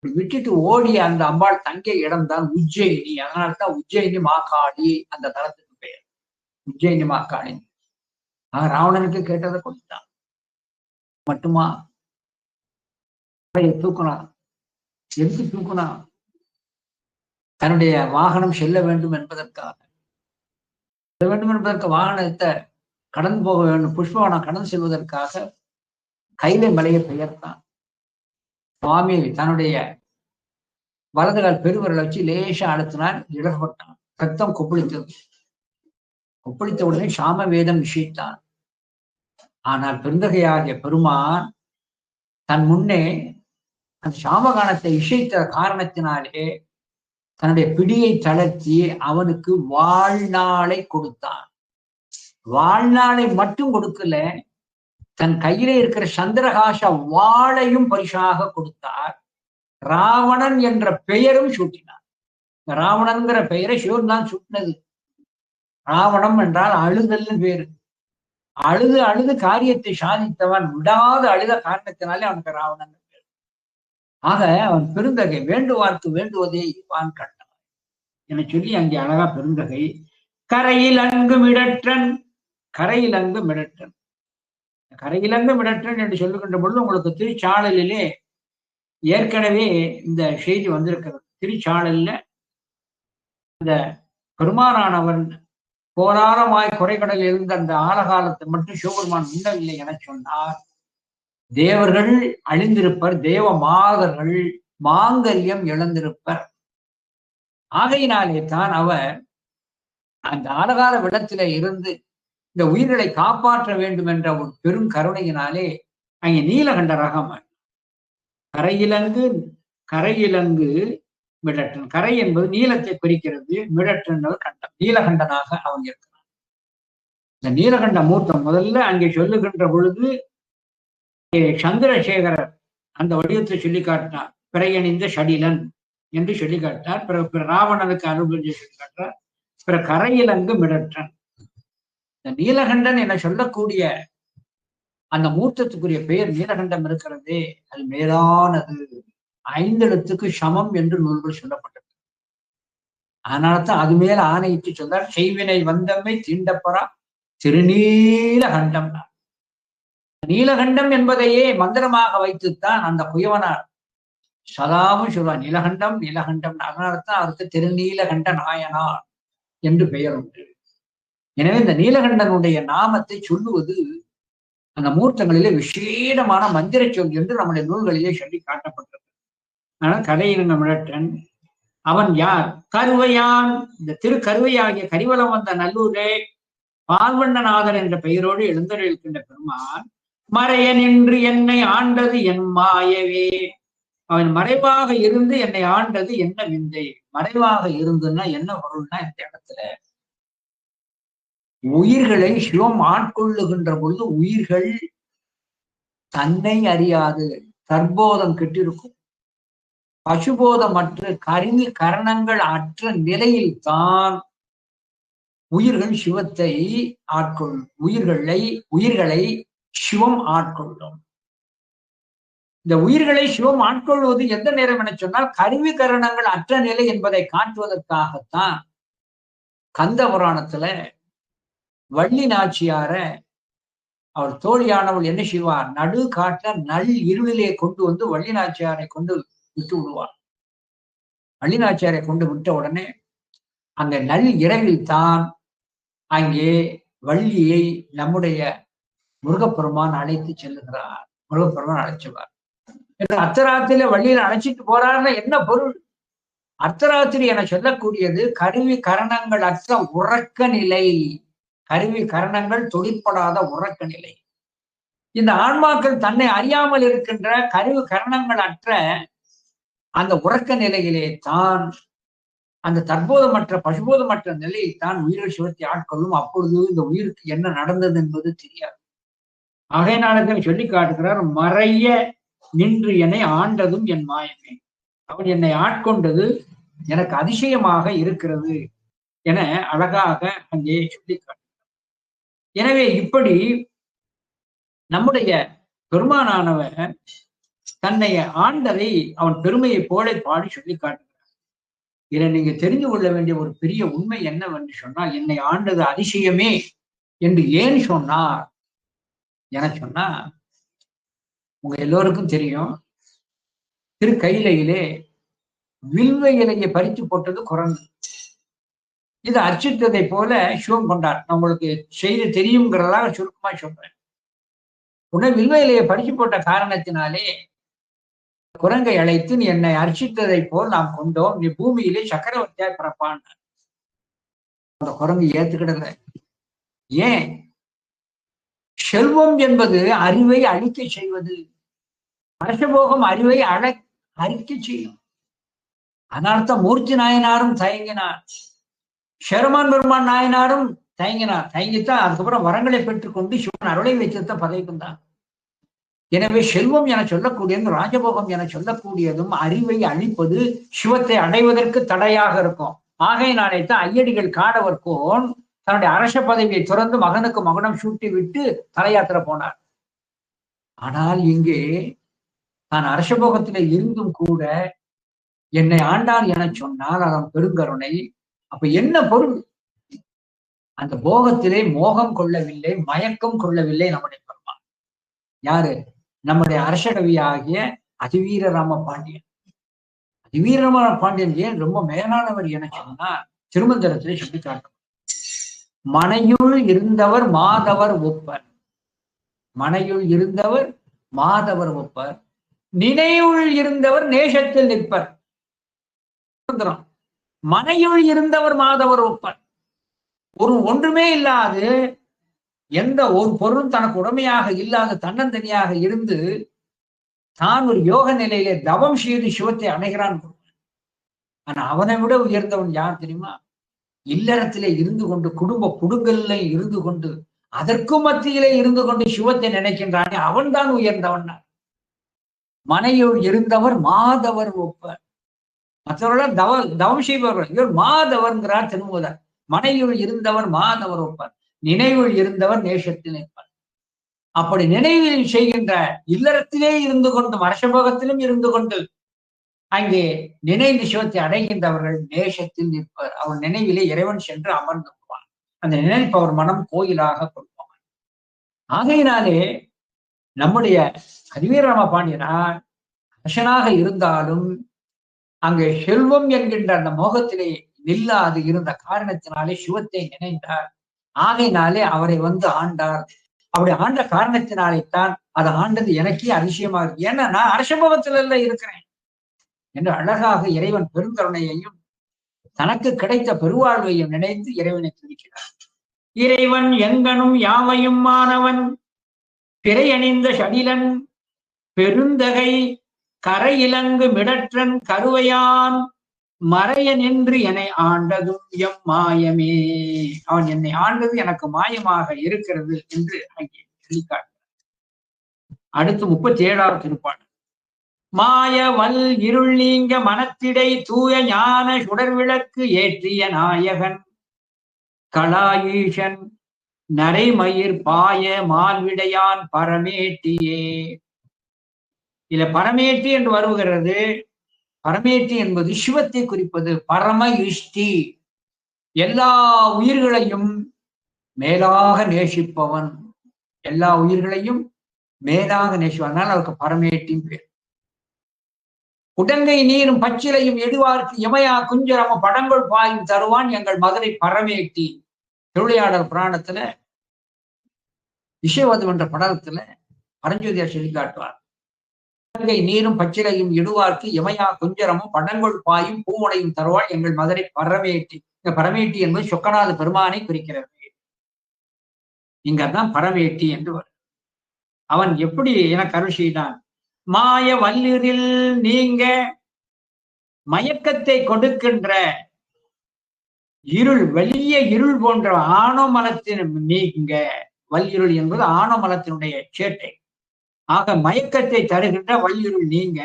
விட்டுட்டு ஓடிய அந்த அம்பாள் தங்கிய இடம் தான் உஜ்ஜயினி. அதனால்தான் உஜ்ஜயினி மாகாளி அந்த தலத்துக்கு பெயர். உஜ்ஜயினி மாகாளி. ராவணனுக்கு கேட்டதை கொடுத்தான். மட்டுமா தூக்குனான். எதுக்கு தூக்குனான்? தன்னுடைய வாகனம் செல்ல வேண்டும் என்பதற்காக. வாகனத்தை கடந்து போக வேண்டும், புஷ்பவனம் கடந்து செல்வதற்காக கைலை மலையை பெயர்த்தான். சுவாமி தன்னுடைய வலதுகால் பெருவரலை வச்சு லேசா அழுத்தினார். இடர்பட்டான். ரத்தம் கொப்பளித்தது. கொப்பளித்த உடனே சாம வேதம் விஷயித்தான். ஆனால் பெருந்தகையாகிய பெருமான் தன் முன்னே அந்த சாமகானத்தை இசைத்த காரணத்தினாலே தன்னுடைய பிடியை தளர்த்தி அவனுக்கு வாழ்நாளை கொடுத்தான். வாழ்நாளை மட்டும் கொடுக்கல, தன் கையிலே இருக்கிற சந்திரகாச வாளையும் பரிசாக கொடுத்தார். ராவணன் என்ற பெயரும் சூட்டினார். ராவணன்கிற பெயரை சிவன் தான் சூட்டினது. ராவணம் என்றால் அழுதல்னு பேரு. அழுது அழுது காரியத்தை சாதித்தவன் விடாத அழுத காரணத்தினாலே அவனுக்கு ராவணன். ஆக அவன் பெருந்தகை வேண்டுவார்க்கு வேண்டுவதே வான் கண்டான் என சொல்லி அங்கே அழகா பெருந்தகை கரையில் அங்கு மிடற்றன், கரையில் அங்கு மிடற்றன், கரையிலங்கு மிடற்றன் என்று சொல்லுகின்ற பொழுது உங்களுக்கு திருச்சாளலிலே ஏற்கனவே இந்த செய்தி வந்திருக்கிறது. திருச்சாளல்ல இந்த பெருமானானவன் கோலாரமாய் குறைகடலில் இருந்த அந்த ஆழகாலத்தை மட்டும் சிவபெருமான் உண்ணவில்லை என சொன்னார். தேவர்கள் அழிந்திருப்பர், தேவ மாதர்கள் மாங்கல்யம் இழந்திருப்பர். ஆகையினாலே தான் அவர் அந்த ஆழகால விடத்தில இருந்து இந்த உயிர்களை காப்பாற்ற வேண்டும் என்ற ஒரு பெரும் கருணையினாலே அங்கே நீலகண்டராக கரையிலங்கு, கரையிலங்கு மிடற்றன். கரை என்பது நீலத்தை குறிக்கிறது, மிடற்றன் கண்டம், நீலகண்டனாக அவன் இருக்கிறான். இந்த நீலகண்ட மூர்த்தம் முதல்ல அங்கே சொல்லுகின்ற பொழுது சந்திரசேகரர் அந்த வடிவத்தை சொல்லி காட்டினார். பிறையணிந்த ஷடிலன் என்று சொல்லி காட்டினார். பிற ராவணனுக்கு அருள் சொல்லி காட்டார். பிற கரையிலங்கு மிடற்றன். இந்த நீலகண்டன் என சொல்லக்கூடிய அந்த மூர்த்தத்துக்குரிய பெயர் நீலகண்டம் இருக்கிறதே, அது மேலானது, 5 எழுத்துக்கு சமம் என்று நூல்கள் சொல்லப்பட்டது. அதனால்தான் அது மேல ஆணையிட்டு சொன்னார், செய்வினை வந்தம்மை தீண்டப்பரா திருநீலகண்டம். நீலகண்டம் என்பதையே மந்திரமாக வைத்துத்தான் அந்த குயவனார் சதாவும் சொல்வார், நீலகண்டம் நீலகண்டம். அதனால்தான் அவருக்கு திருநீலகண்ட நாயனார் என்று பெயர் உண்டு. எனவே இந்த நீலகண்டனுடைய நாமத்தை சொல்லுவது அந்த மூர்த்தங்களிலே விசேடமான மந்திர சொல் என்று நம்முடைய நூல்களிலே சொல்லி காட்டப்பட்டது. ஆனால் கரையிலங்க மிடற்றன் அவன் யார்? கருவையான். இந்த திருக்கருவையாகிய கரிவலம் வந்த நல்லூரே பால்வண்ணநாதர் என்ற பெயரோடு எழுந்தருளிருக்கின்ற பெருமான் மறைய நின்று என்னை ஆண்டது என் மாயவே. அவன் மறைவாக இருந்து என்னை ஆண்டது என்ன விந்தை. மறைவாக இருந்துன்னா என்ன பொருள்னா, இந்த இடத்துல உயிர்களை சிவம் ஆட்கொள்ளுகின்ற பொழுது உயிர்கள் தன்னை அறியாது தற்போதம் கெட்டிருக்கும். பசுபோதமற்ற கருவி கரணங்கள் அற்ற நிலையில் தான் உயிர்கள் சிவத்தை ஆட்கொள்ளும். உயிர்களை சிவம் ஆட்கொள்ளும். இந்த உயிர்களை சிவம் ஆட்கொள்வது எந்த நேரம் என சொன்னால் கருவி கரணங்கள் அற்ற நிலை என்பதை காட்டுவதற்காகத்தான் கந்த புராணத்துல வள்ளி நாச்சியார அவர் தோழியானவள் என்ன செய்வார், நடு காட்ட நல் இருளிலே கொண்டு வந்து வள்ளி நாச்சியாரை கொண்டு விட்டு விடுவார். வள்ளி நாச்சியாரை கொண்டு விட்ட உடனே அந்த நல் இரவில் தான் அங்கே வள்ளியை நம்முடைய முருகப்பெருமான் அழைத்து செல்லுகிறார். முருகப்பெருமான் அழைச்சுவார். அர்த்தராத்திரியில வள்ளியில அழைச்சிட்டு போறாருன்னா என்ன பொருள்? அர்த்தராத்திரி என சொல்லக்கூடியது கருவி கரணங்கள் அற்ற உறக்க நிலை. கருவி கரணங்கள் தொழிற்படாத உறக்க நிலை. இந்த ஆன்மாக்கள் தன்னை அறியாமல் இருக்கின்ற கருவி கரணங்கள் அற்ற அந்த உறக்க நிலையிலே தான், அந்த தற்போதமற்ற பசுபோதமற்ற நிலையில் தான் உயிர்கள் சிவத்தை ஆட்கொள்ளும். அப்பொழுது இந்த உயிருக்கு என்ன நடந்தது என்பது தெரியாது. ஆகையினால சொல்லி காட்டுகிறார், மறைய நின்று என்னை ஆண்டதும் என் மாயமே. அவன் என்னை ஆட்கொண்டது எனக்கு அதிசயமாக இருக்கிறது என அழகாக அங்கே சொல்லி காட்டுகிறார். எனவே இப்படி நம்முடைய பெருமானானவர் தன்னை ஆண்டதை அவன் பெருமையை போல பாடி சொல்லி காட்டுகிறார். இதை நீங்க தெரிந்து கொள்ள வேண்டிய ஒரு பெரிய உண்மை என்னவென்று சொன்னால், என்னை ஆண்டது அதிசயமே என்று ஏன் சொன்னார் என சொன்னா, உங்க எல்லோருக்கும் தெரியும், திருக்கையிலையிலே வில்வ இலையை பறித்து போட்டது குரங்கு. இது அர்ச்சித்ததை போல சிவம் கொண்டார். நான் உங்களுக்கு செய்தி தெரியுங்கிறதாக சுருக்கமா சொல்றேன். உடனே வில்வ இலையை பறித்து போட்ட காரணத்தினாலே குரங்கை அழைத்து, நீ என்னை அர்ச்சித்ததை போல் நாம் கொண்டோம், நீ பூமியிலே சக்கரவர்த்தியாய் பிறப்பான். அந்த குரங்கு ஏத்துக்கிடல. ஏன்? செல்வம் என்பது அறிவை அழிக்க செய்வது. அரசபோகம் அறிவை அழிக்க செய்யும். அதனால்தான் மூர்த்தி நாயனாரும் தயங்கினார், ஷெரமான் பெருமான் நாயனாரும் தயங்கினார். தயங்கித்தான் அதுக்கப்புறம் வரங்களை பெற்றுக்கொண்டு சிவன் அருளை வைத்துத்தான் பதவிக்கு தான். எனவே செல்வம் என சொல்லக்கூடியதும் ராஜபோகம் என சொல்லக்கூடியதும் அறிவை அழிப்பது, சிவத்தை அடைவதற்கு தடையாக இருக்கும். ஆகையினாலே தான் ஐயடிகள் காடவர்கோன் தன்னுடைய அரச பதவியை துறந்து மகனுக்கு மகுடம் சூட்டி விட்டு தல யாத்திரை போனார். ஆனால் இங்கே தான் அரசபோகத்திலே இருந்தும் கூட என்னை ஆண்டான் என சொன்னால் அதன் பெருங்கருணை. அப்ப என்ன பொருள்? அந்த போகத்திலே மோகம் கொள்ளவில்லை, மயக்கம் கொள்ளவில்லை நம்முடைய பெருமான். யாரு? நம்முடைய அரசகவி ஆகிய அதிவீரராம பாண்டியன். அதிவீரராம பாண்டியன் ஏன் ரொம்ப மேலானவர் என சொன்னா திருமந்திரத்திலே சொல்லி காட்டும். மனையுள் இருந்தவர் மாதவர் ஒப்பர். மனையுள் இருந்தவர் மாதவர் ஒப்பர், நினைவுள் இருந்தவர் நேசத்தில் நிற்பர். மனையுள் இருந்தவர் மாதவர் ஒப்பர். ஒரு ஒன்றுமே இல்லாது, எந்த ஒரு பொருளும் தனக்கு உடமையாக இல்லாத தன்னந்தனியாக இருந்து தான் ஒரு யோக நிலையிலே தவம் செய்து சிவத்தை அடைகிறான். ஆனா அவனை விட உயர்ந்தவன் யார் தெரியுமா? இல்லறத்திலே இருந்து கொண்டு, குடும்ப புடுங்கல்ல இருந்து கொண்டு, அதற்கு மத்தியிலே இருந்து கொண்டு சிவத்தை நினைக்கின்றானே அவன் தான் உயர்ந்தவன். மனையுள் இருந்தவர் மாதவர் ஒப்பர். மற்றவர்கள் தவம் செய்பவர்கள். இவர் மாதவர்ங்கிறார் திருமூலர். மனையுள் இருந்தவர் மாதவர் ஒப்பர், நினைவுள் இருந்தவர் நேசத்தில் நிற்பர். அப்படி நினைவில் செய்கின்ற, இல்லறத்திலே இருந்து கொண்டு அரசபோகத்திலும் இருந்து கொண்டு அங்கே நினைந்து சிவத்தை அடைகின்றவர்கள் நேசத்தில் நிற்பர். அவர் நினைவிலே இறைவன் சென்று அமர்ந்து கொள்வார். அந்த நினைப்பவர் மனம் கோயிலாக கொள்வார். ஆகையினாலே நம்முடைய அதிவீரராம பாண்டியனார் அரசனாக இருந்தாலும் அங்கே செல்வம் என்கின்ற அந்த மோகத்திலே நில்லாது இருந்த காரணத்தினாலே சிவத்தை நினைந்தார். ஆகையினாலே அவரை வந்து ஆண்டார். அப்படி ஆண்ட காரணத்தினாலே தான் அதை ஆண்டது எனக்கே அதிசயமா இருக்கு. ஏன்னா நான் அரசபோகத்தில இருக்கிறேன் என்று அழகாக இறைவன் பெருங்கருணையையும் தனக்கு கிடைத்த பெருவாழ்வையும் நினைந்து இறைவனை துதிக்கிறார். இறைவன் எங்கனும் யாவையும் மாணவன், பிறை அணிந்த சடிலன், பெருந்தகை கரை இலங்கு மிடற்றன் கருவையான், மறைய நின்று என்னை ஆண்டதும் எம் மாயமே. அவன் என்னை ஆண்டது எனக்கு மாயமாக இருக்கிறது என்று அங்கே சொல்லிக்காட்டார். அடுத்து 37வது திருப்பாடல். மாய வல் இருள் நீங்க மனத்திடை தூய ஞான சுடர்விளக்கு ஏற்றிய நாயகன், கலாஈசன் நரைமயிர் பாய மால்விடையான் பரமேட்டியே. இதுல பரமேட்டி என்று வருகிறது. பரமேட்டி என்பது சிவத்தை குறிப்பது. பரம இஷ்டி, எல்லா உயிர்களையும் மேலாக நேசிப்பவன். எல்லா உயிர்களையும் மேலாக நேசிப்பவன், அதனால அவருக்கு பரமேட்டின் பேர். உடங்கை நீரும் பச்சிலையும் எடுவார்க்கு இமயா குஞ்சரம படங்கள் பாயும் தருவான் எங்கள் மதுரை பரமேட்டி. திருவிளையாடல் புராணத்துல விஷயவதம் என்ற படலத்துல பரஞ்சோதியார் சொல்லி காட்டுவார். உடங்கை நீரும் பச்சிலையும் இடுவார்க்கு இமயா குஞ்சரமும் படங்கள் பாயும் பூமுனையும் தருவாள் எங்கள் மதுரை பரமேட்டி. இந்த பரமேட்டி என்பது சொக்கநாத பெருமானை குறிக்கிறது. இங்கதான் பரமேட்டி என்று வரும். அவன் எப்படி எனக்கு அருள் செய்தான்? மாய வல்லிரில் நீங்க மயக்கத்தை கொடுக்கின்ற இருள், வெளிய இருள் போன்ற ஆணவமலத்தின் நீங்க. வல்லிருள் என்பது ஆணவமலத்தினுடைய சேட்டை. ஆக மயக்கத்தை தருகின்ற வல்லிருள் நீங்க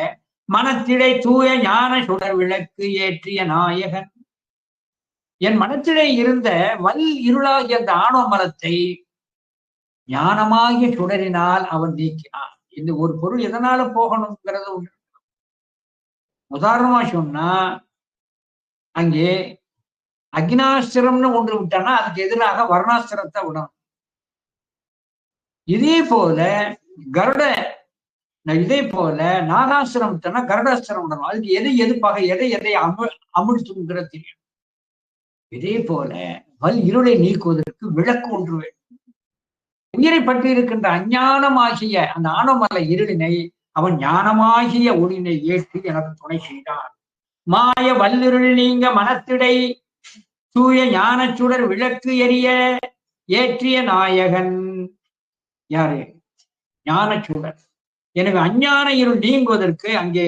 மனத்திடை தூய ஞான சுடர் விளக்கு ஏற்றிய நாயகன். என் மனத்திலே இருந்த வல் இருளாகிய அந்த ஆணவமலத்தை ஞானமாகிய சுடரினால் அவன் நீக்கினான். இந்த ஒரு பொருள் எதனால போகணுங்கிறது ஒன்று. உதாரணமா சொன்னா, அங்கே அக்னாஸ்திரம்னு ஒன்று விட்டானா அதுக்கு எதிராக வர்ணாஸ்திரத்தை விடணும். இதே போல நாகாஸ்திரம் விட்டனா கருடாஸ்திரம் விடணும். அதுக்கு எது பகை, எதை அமிழ்த்துங்கிறது தெரியும். இதே போல வல் இருளை நீக்குவதற்கு விளக்கு ஒன்று வேண்டும். உயிரை பற்றி இருக்கின்ற அஞ்ஞானமாகிய அந்த ஆணவமல இருளினை அவன் ஞானமாகிய ஒளினை ஏற்றி எனக்கு துணை செய்தான். மாய வல்லிருள் நீங்க மனத்திடை தூய ஞானச்சுடர் விளக்கு எரிய ஏற்றிய நாயகன். யாரு? ஞானச்சுடர். எனவே அஞ்ஞான இருள் நீங்குவதற்கு அங்கே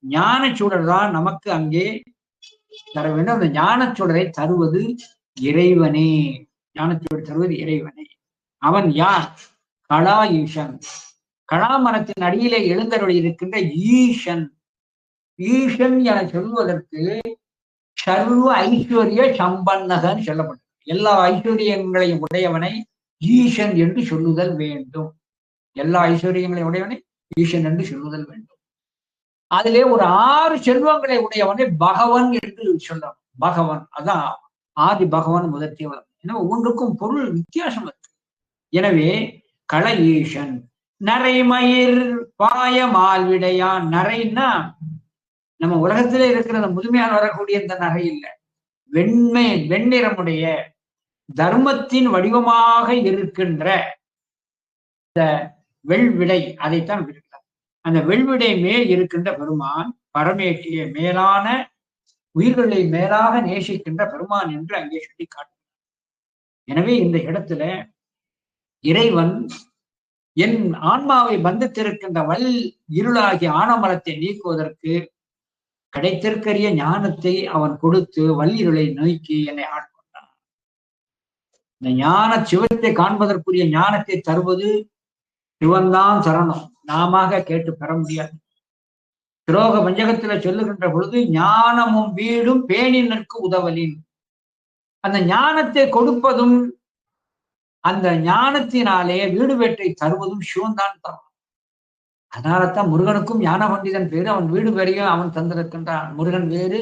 ஞானச்சுடர் தான் நமக்கு அங்கே தர வேண்டும். அந்த ஞானச்சுடரை தருவது இறைவனே. ஞானச்சுடர் தருவது இறைவனே. அவன் யார்? கலா ஈசன். கலாமரத்தின் அடியிலே எழுந்தருளி இருக்கின்ற ஈசன். ஈசன் என சொல்வதற்கு சர்வ ஐஸ்வர்ய சம்பன்னகன் சொல்லப்பட்டது. எல்லா ஐஸ்வர்யங்களையும் உடையவனை ஈசன் என்று சொல்லுதல் வேண்டும். எல்லா ஐஸ்வர்யங்களையும் உடையவனை ஈசன் என்று சொல்லுதல் வேண்டும். அதிலே ஒரு 6 செல்வங்களை உடையவனை பகவன் என்று சொல்லணும். பகவன் அதான் ஆதி பகவான் முதற்கே வளம். எனவே ஒவ்வொன்றுக்கும் பொருள் வித்தியாசம் இருக்கு. எனவே கள ஈசன் நரைமயிர் பாய மால்விடையான். நரைன்னா நம்ம உலகத்திலே இருக்கிற முழுமையான வரக்கூடிய இந்த நரை இல்லை, வெண்ணிறமுடைய தர்மத்தின் வடிவமாக இருக்கின்ற இந்த வெள்விடை, அதைத்தான் விருக்கிறார். அந்த வெள்விடை மேல் இருக்கின்ற பெருமான் பரமேற்றிய மேலான உயிர்களை மேலாக நேசிக்கின்ற பெருமான் என்று அங்கே சுட்டி காட்டுகிறார். எனவே இந்த இடத்துல இறைவன் என் ஆன்மாவை பந்தித்திருக்கின்ற வல் இருளாகிய ஆனமரத்தை நீக்குவதற்கு கிடைத்திருக்கிற ஞானத்தை அவன் கொடுத்து வல்லிருளை நோக்கி என்னை ஆட்கொண்டான். இந்த ஞான சிவத்தை காண்பதற்குரிய ஞானத்தை தருவது சிவன்தான் சரணம். நாம கேட்டு பெற முடியாது. திரோக பஞ்சகத்துல சொல்லுகின்ற பொழுது ஞானமும் வீடும் பேணினருக்கு உதவலின். அந்த ஞானத்தை கொடுப்பதும் அந்த ஞானத்தினாலே வீடு வேட்டை தருவதும் சிவன்தான் தரும். அதனாலதான் முருகனுக்கும் ஞான பண்டிதன் பேரு. அவன் வீடு பேரையும் அவன் தந்திருக்கின்றான். முருகன் வேறு,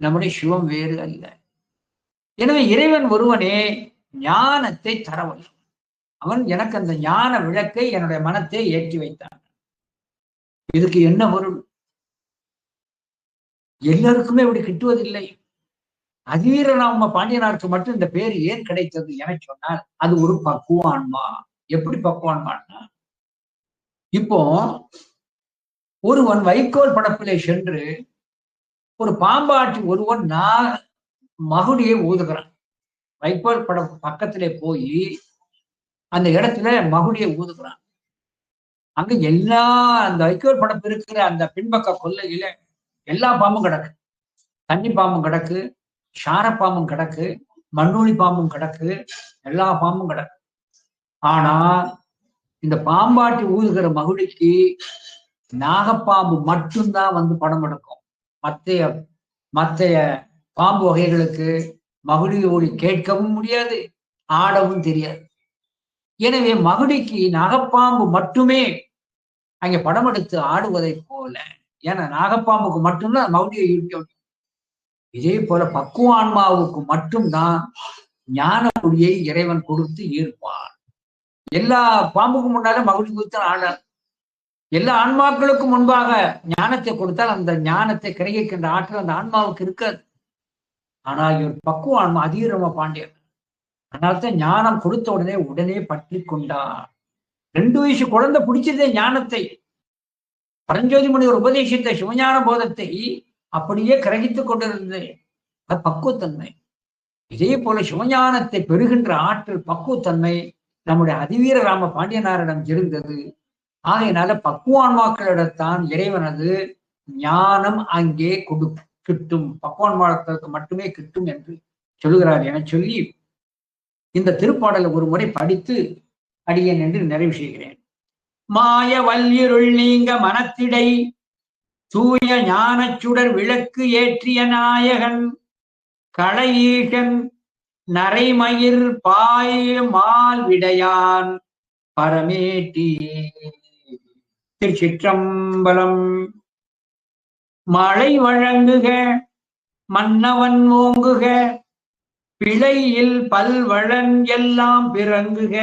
நம்முடைய சிவம் வேறு அல்ல. எனவே இறைவன் ஒருவனே ஞானத்தை தரவல்ல. அவன் எனக்கு அந்த ஞான விளக்கை என்னுடைய மனத்தை ஏற்றி வைத்தான். இதுக்கு என்ன பொருள்? எல்லாருக்குமே இப்படி கிட்டுவதில்லை. அதீரநாம பாண்டியனாருக்கு மட்டும் இந்த பேர் ஏன் கிடைத்தது என சொன்னால் அது ஒரு பக்குவான்மா. எப்படி பக்குவான்மான்னா, இப்போ ஒருவன் வைக்கோல் படப்பிலே சென்று ஒரு பாம்பாட்டி ஒருவன் மகுடியை ஊதுகிறான். வைக்கோல் பட பக்கத்திலே போய் அந்த இடத்துல மகுடியை ஊதுகிறான். அங்க எல்லா அந்த வைக்கோல் படப்பு இருக்கிற அந்த பின்பக்க கொல்லையில எல்லா பாம்பும் கிடக்கு. தண்ணி பாம்பும் கிடக்கு, சாரப்பாம்பும் கிடக்கு, மண்ணூழி பாம்பும் கிடக்கு, எல்லா பாம்பும் கிடக்கு. ஆனா இந்த பாம்பாட்டி ஊதுகிற மகுடிக்கு நாகப்பாம்பு மட்டும்தான் வந்து படம் எடுக்கும். மற்ற பாம்பு வகைகளுக்கு மகுடி ஒளி கேட்கவும் முடியாது, ஆடவும் தெரியாது. எனவே மகுடிக்கு நாகப்பாம்பு மட்டுமே அங்கே படம் எடுத்து ஆடுவதை போல, ஏன்னா நாகப்பாம்புக்கு மட்டும்தான் மகுடியை ஈர்க்க முடியும். இதே போல பக்குவான்மாவுக்கு மட்டும்தான் ஞான ஒளியை இறைவன் கொடுத்து ஈர்ப்பான். எல்லா பாம்புக்கும் முன்னால மகுடி கொடுத்து ஆடாது. எல்லா ஆன்மாக்களுக்கும் முன்பாக ஞானத்தை கொடுத்தால் அந்த ஞானத்தை கிரகிக்கின்ற ஆற்றல் அந்த ஆன்மாவுக்கு இருக்காது. ஆனால் இவர் பக்குவ ஆன்மா அதீரம பாண்டியன். அதனால்தான் ஞானம் கொடுத்த உடனே பற்றி கொண்டார். 2 வயசு குழந்தை பிடிச்சதே ஞானத்தை. பரஞ்சோதி முனிவர் உபதேசித்த சிவஞான போதத்தை அப்படியே கிரகித்துக் கொண்டிருந்தது. அது பக்குவத்தன்மை. இதே போல சிவஞானத்தை பெறுகின்ற ஆற்றல் பக்குவத்தன்மை நம்முடைய அதிவீர ராம பாண்டியனாரிடம் இருந்தது. ஆகையினால பக்குவான்மாக்களிடத்தான் இறைவனது ஞானம் அங்கே கிட்டும், பக்குவான்மாக்களுக்கு மட்டுமே கிட்டும் என்று சொல்லுகிறார் என சொல்லி இந்த திருப்பாடலை ஒரு முறை படித்து அடியேன் என்று நிறைவு செய்கிறேன். மாய வல்லிருள் நீங்க மனத்திடை தூய ஞானச்சுடர் விளக்கு ஏற்றிய நாயகன் களஈகன் நரைமயிர் பாய மால் விடையான் பரமேட்டி. திருச்சிற்றம்பலம். மழை வழங்குக மன்னவன் ஓங்குக பிழையில் பல்வழன் எல்லாம் பிறங்குக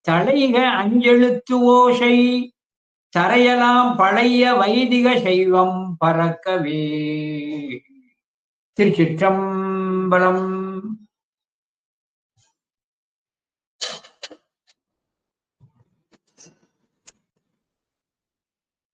தலைக அஞ்செழுத்து ஓசை தரையலாம் பழைய வைதிக சைவம் பறக்கவே. திருச்சிற்றம்பலம்.